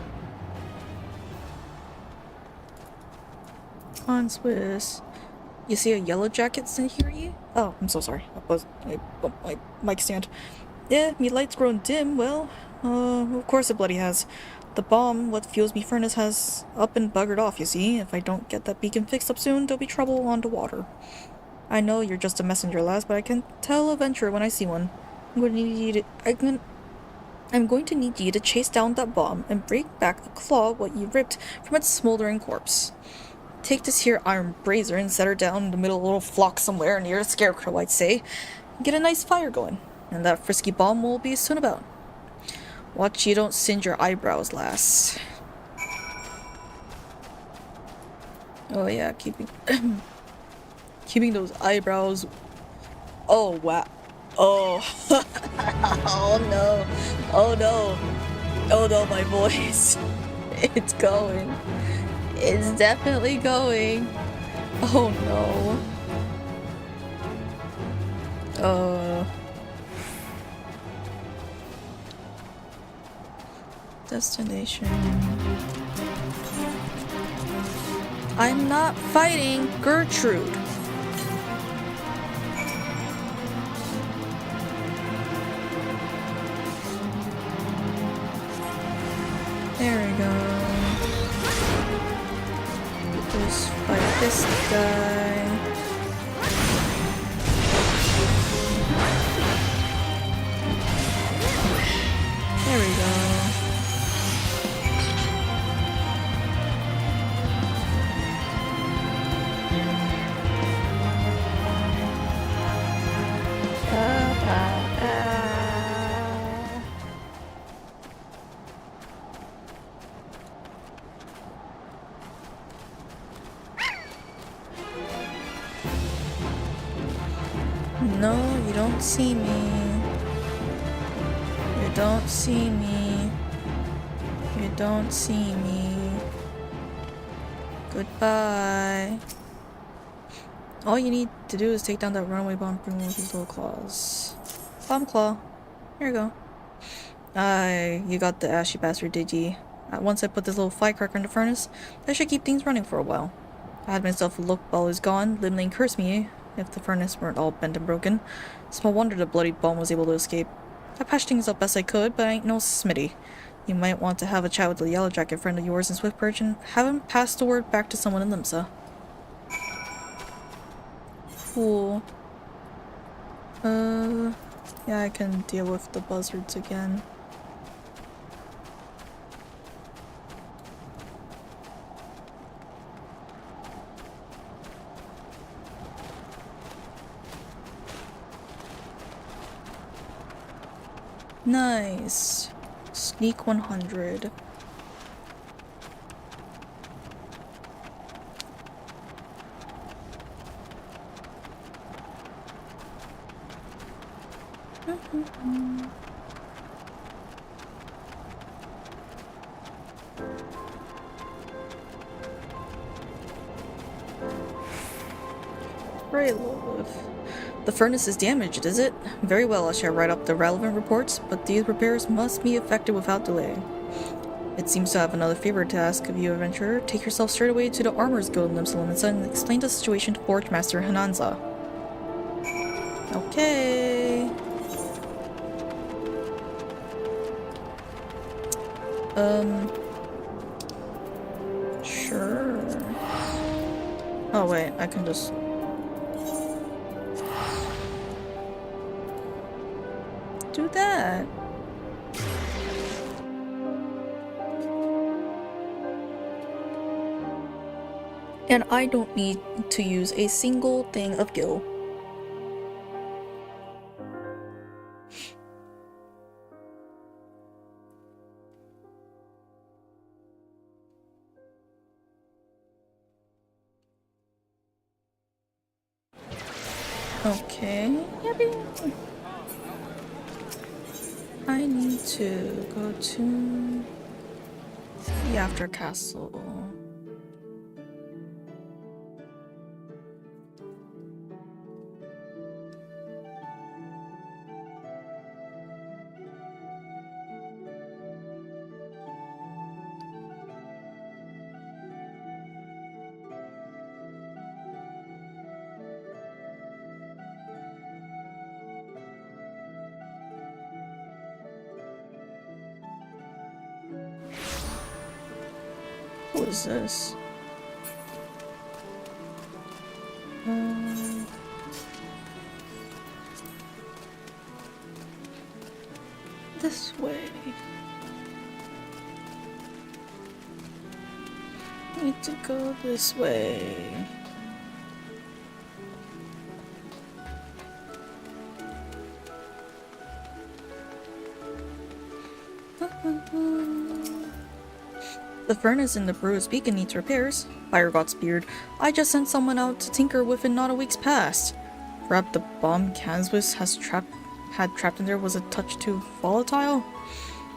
On Swiss. You see a yellow jackets in here, you? Oh, I'm so sorry. I bumped my mic stand. Yeah, me light's grown dim. Well, of course it bloody has. The bomb, what fuels me furnace, has up and buggered off, you see. If I don't get that beacon fixed up soon, there'll be trouble on the water. I know you're just a messenger, lass, but I can tell a venturer when I see one. I'm going to need you to chase down that bomb and break back the claw what you ripped from its smoldering corpse. Take this here iron brazier and set her down in the middle of a little flock somewhere near a scarecrow, I'd say. Get a nice fire going, and that frisky bomb will be soon about. Watch you don't singe your eyebrows, lass. Oh yeah, keeping those eyebrows. Oh wow. Oh. Oh no. Oh no. Oh no, my voice. It's going. It's definitely going. Oh no. Destination. I'm not fighting Gertrude. There we go. Just fight this guy. There we go. No, you don't see me. You don't see me. You don't see me. Goodbye. All you need to do is take down that runaway bomb bring with his little claws. Bomb claw. Here you go. You got the ashy bastard, did ye? Once I put this little firecracker in the furnace, that should keep things running for a while. I had myself a look while it was gone. Limsa cursed me if the furnace weren't all bent and broken. Small wonder the bloody bomb was able to escape. I patched things up best I could, but I ain't no Smitty. You might want to have a chat with the yellow jacket friend of yours in Swiftperch and have him pass the word back to someone in Limsa. Cool. Yeah, I can deal with the buzzards again. Nice. Sneak 100. Right, Lilith. The furnace is damaged, is it? Very well, I shall write up the relevant reports, but these repairs must be effected without delay. It seems to have another favor to ask of you, adventurer. Take yourself straight away to the Armor's Guild in Limsa and explain the situation to Forge Master Hananza. Okay. Sure. Oh wait, I can just... do that. And I don't need to use a single thing of gil. Okay. Yippee. I need to go to the After Castle. What is this? This way. Need to go this way. The furnace in the Brewer's Beacon needs repairs. Fire God's beard. I just sent someone out to tinker with it not a week's past. Perhaps the bomb Kanswis had trapped in there was a touch too volatile?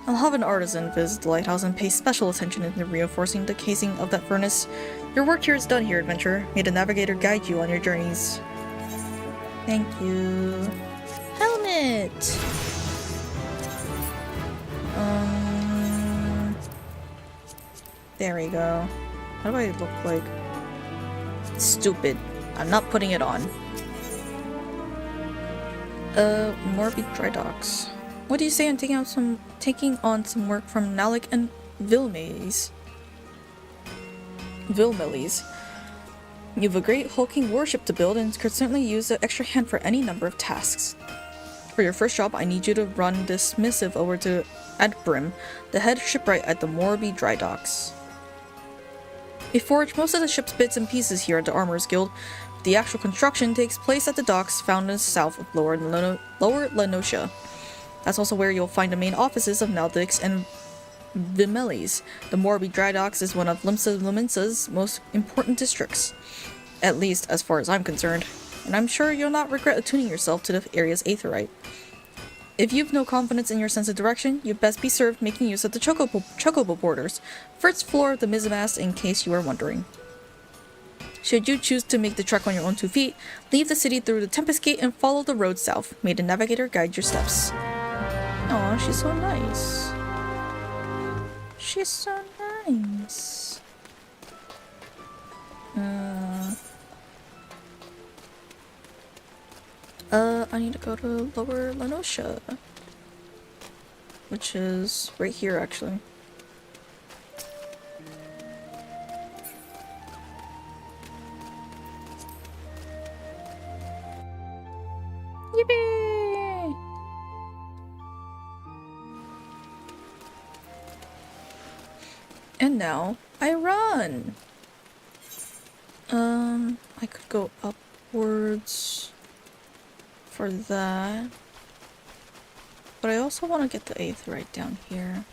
I'll have an artisan visit the lighthouse and pay special attention in reinforcing the casing of that furnace. Your work here is done here, adventurer. May the navigator guide you on your journeys. Thank you. Helmet! There we go. What do I look like? Stupid. I'm not putting it on. Morbid dry docks. What do you say I'm taking on some work from Nalik and Vilmelis? You've a great hulking warship to build and could certainly use an extra hand for any number of tasks. For your first job, I need you to run this missive over to Adbrim, the head shipwright at the Morby Dry Docks. We forge most of the ship's bits and pieces here at the Armorers Guild. The actual construction takes place at the docks found in the south of Lower Lenosia. That's also where you'll find the main offices of Naldix and Vimelis. The Morby Dry Docks is one of Limsa's most important districts, at least as far as I'm concerned, and I'm sure you'll not regret attuning yourself to the area's aetherite. If you've no confidence in your sense of direction, you'd best be served making use of the chocobo borders, first floor of the mizzenmast, in case you are wondering. Should you choose to make the trek on your own 2 feet, leave the city through the Tempest Gate and follow the road south. May the navigator guide your steps. Aw, she's so nice. She's so nice. I need to go to Lower Lenosia, which is right here, actually. Yippee! And now I run. I could go upwards for that. But I also want to get the 8th right down here.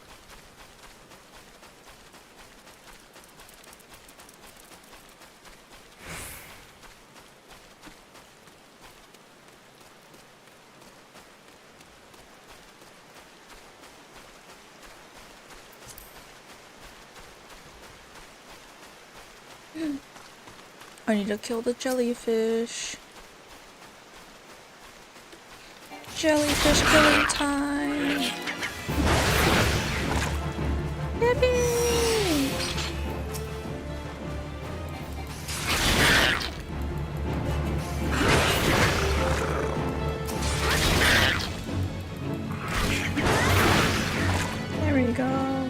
I need to kill the jellyfish. Jellyfish killing time! Yippee! There we go.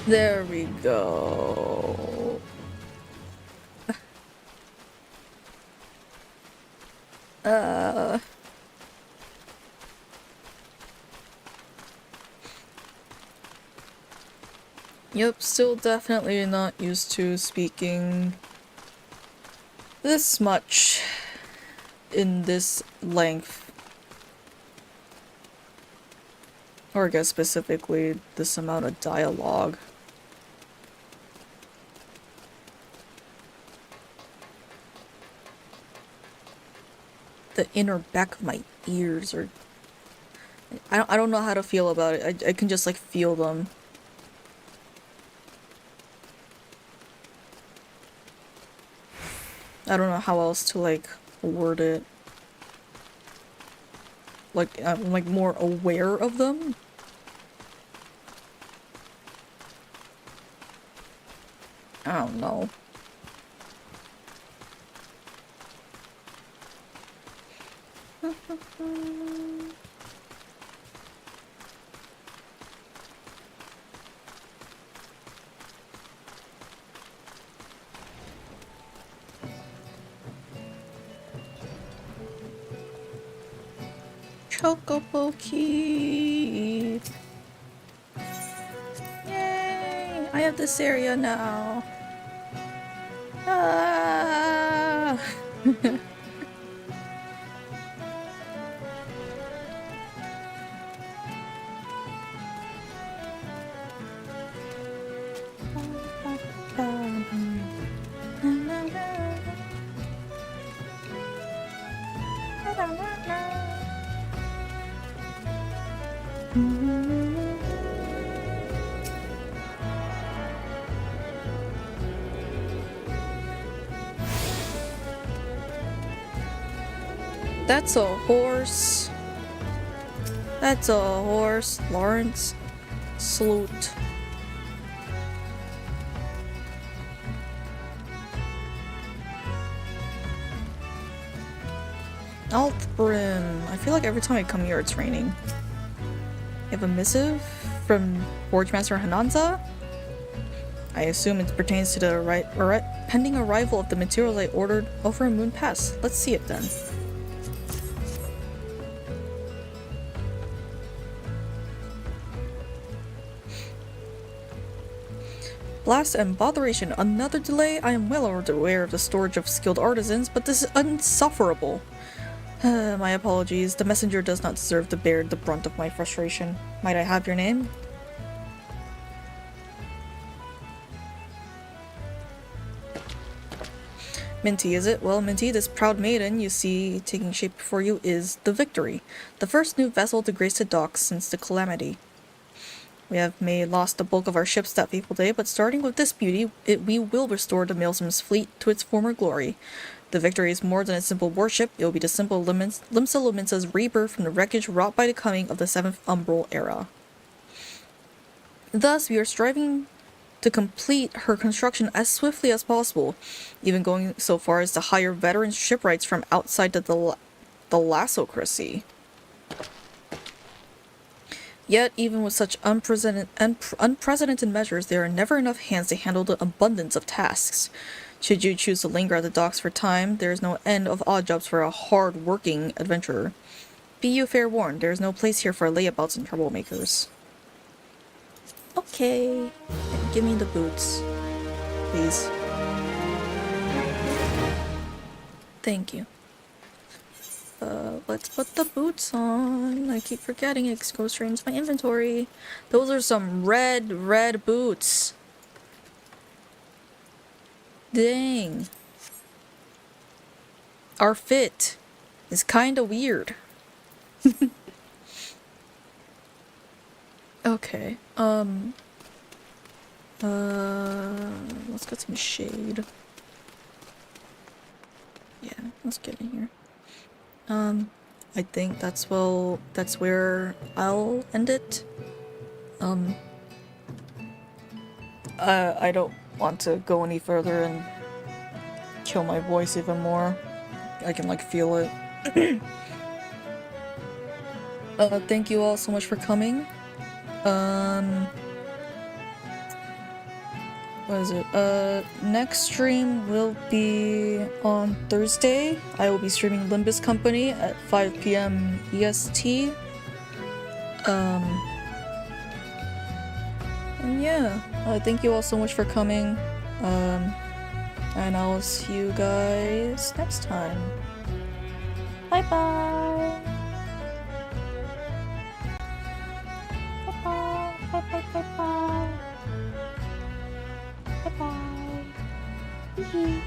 There we go. Yep, still definitely not used to speaking this much in this length. Or I guess specifically this amount of dialogue. The inner back of my ears are... I don't know how to feel about it. I can just like feel them. I don't know how else to like word it. Like I'm like more aware of them. I don't know. Chocobo key. Yay! I have this area now. Ah! That's a horse. That's a horse, Lawrence. Salute. Althbrim. I feel like every time I come here it's raining. You have a missive from Forge Master Hananza? I assume it pertains to the pending arrival of the materials I ordered over a moon pass. Let's see it then. Blast and botheration, another delay? I am well aware of the storage of skilled artisans, but this is insufferable. My apologies. The messenger does not deserve to bear the brunt of my frustration. Might I have your name? Minty, is it? Well, Minty, this proud maiden you see taking shape before you is the Victory, the first new vessel to grace the docks since the Calamity. We lost the bulk of our ships that fateful day, but starting with this beauty, we will restore the Maelstrom's fleet to its former glory. The Victory is more than a simple warship, it will be the simple Limsa Lominsa's rebirth from the wreckage wrought by the coming of the 7th Umbral era. Thus, we are striving to complete her construction as swiftly as possible, even going so far as to hire veteran shipwrights from outside the Lassocracy. Yet, even with such unprecedented measures, there are never enough hands to handle the abundance of tasks. Should you choose to linger at the docks for time, there is no end of odd jobs for a hard-working adventurer. Be you fair warned, there is no place here for layabouts and troublemakers. Okay. Give me the boots. Please. Thank you. let's put the boots on. I keep forgetting it goes straight into my inventory. Those are some red boots. Dang. Our fit is kinda weird. Okay, let's get some shade. Yeah, let's get in here. I think that's where I'll end it. I don't want to go any further and kill my voice even more. I can like feel it. Thank you all so much for coming. What is it? Next stream will be on Thursday. I will be streaming Limbus Company at 5 p.m. EST. And yeah, thank you all so much for coming. And I'll see you guys next time. Bye bye. Bye bye. Bye bye. Bye bye. Bye bye.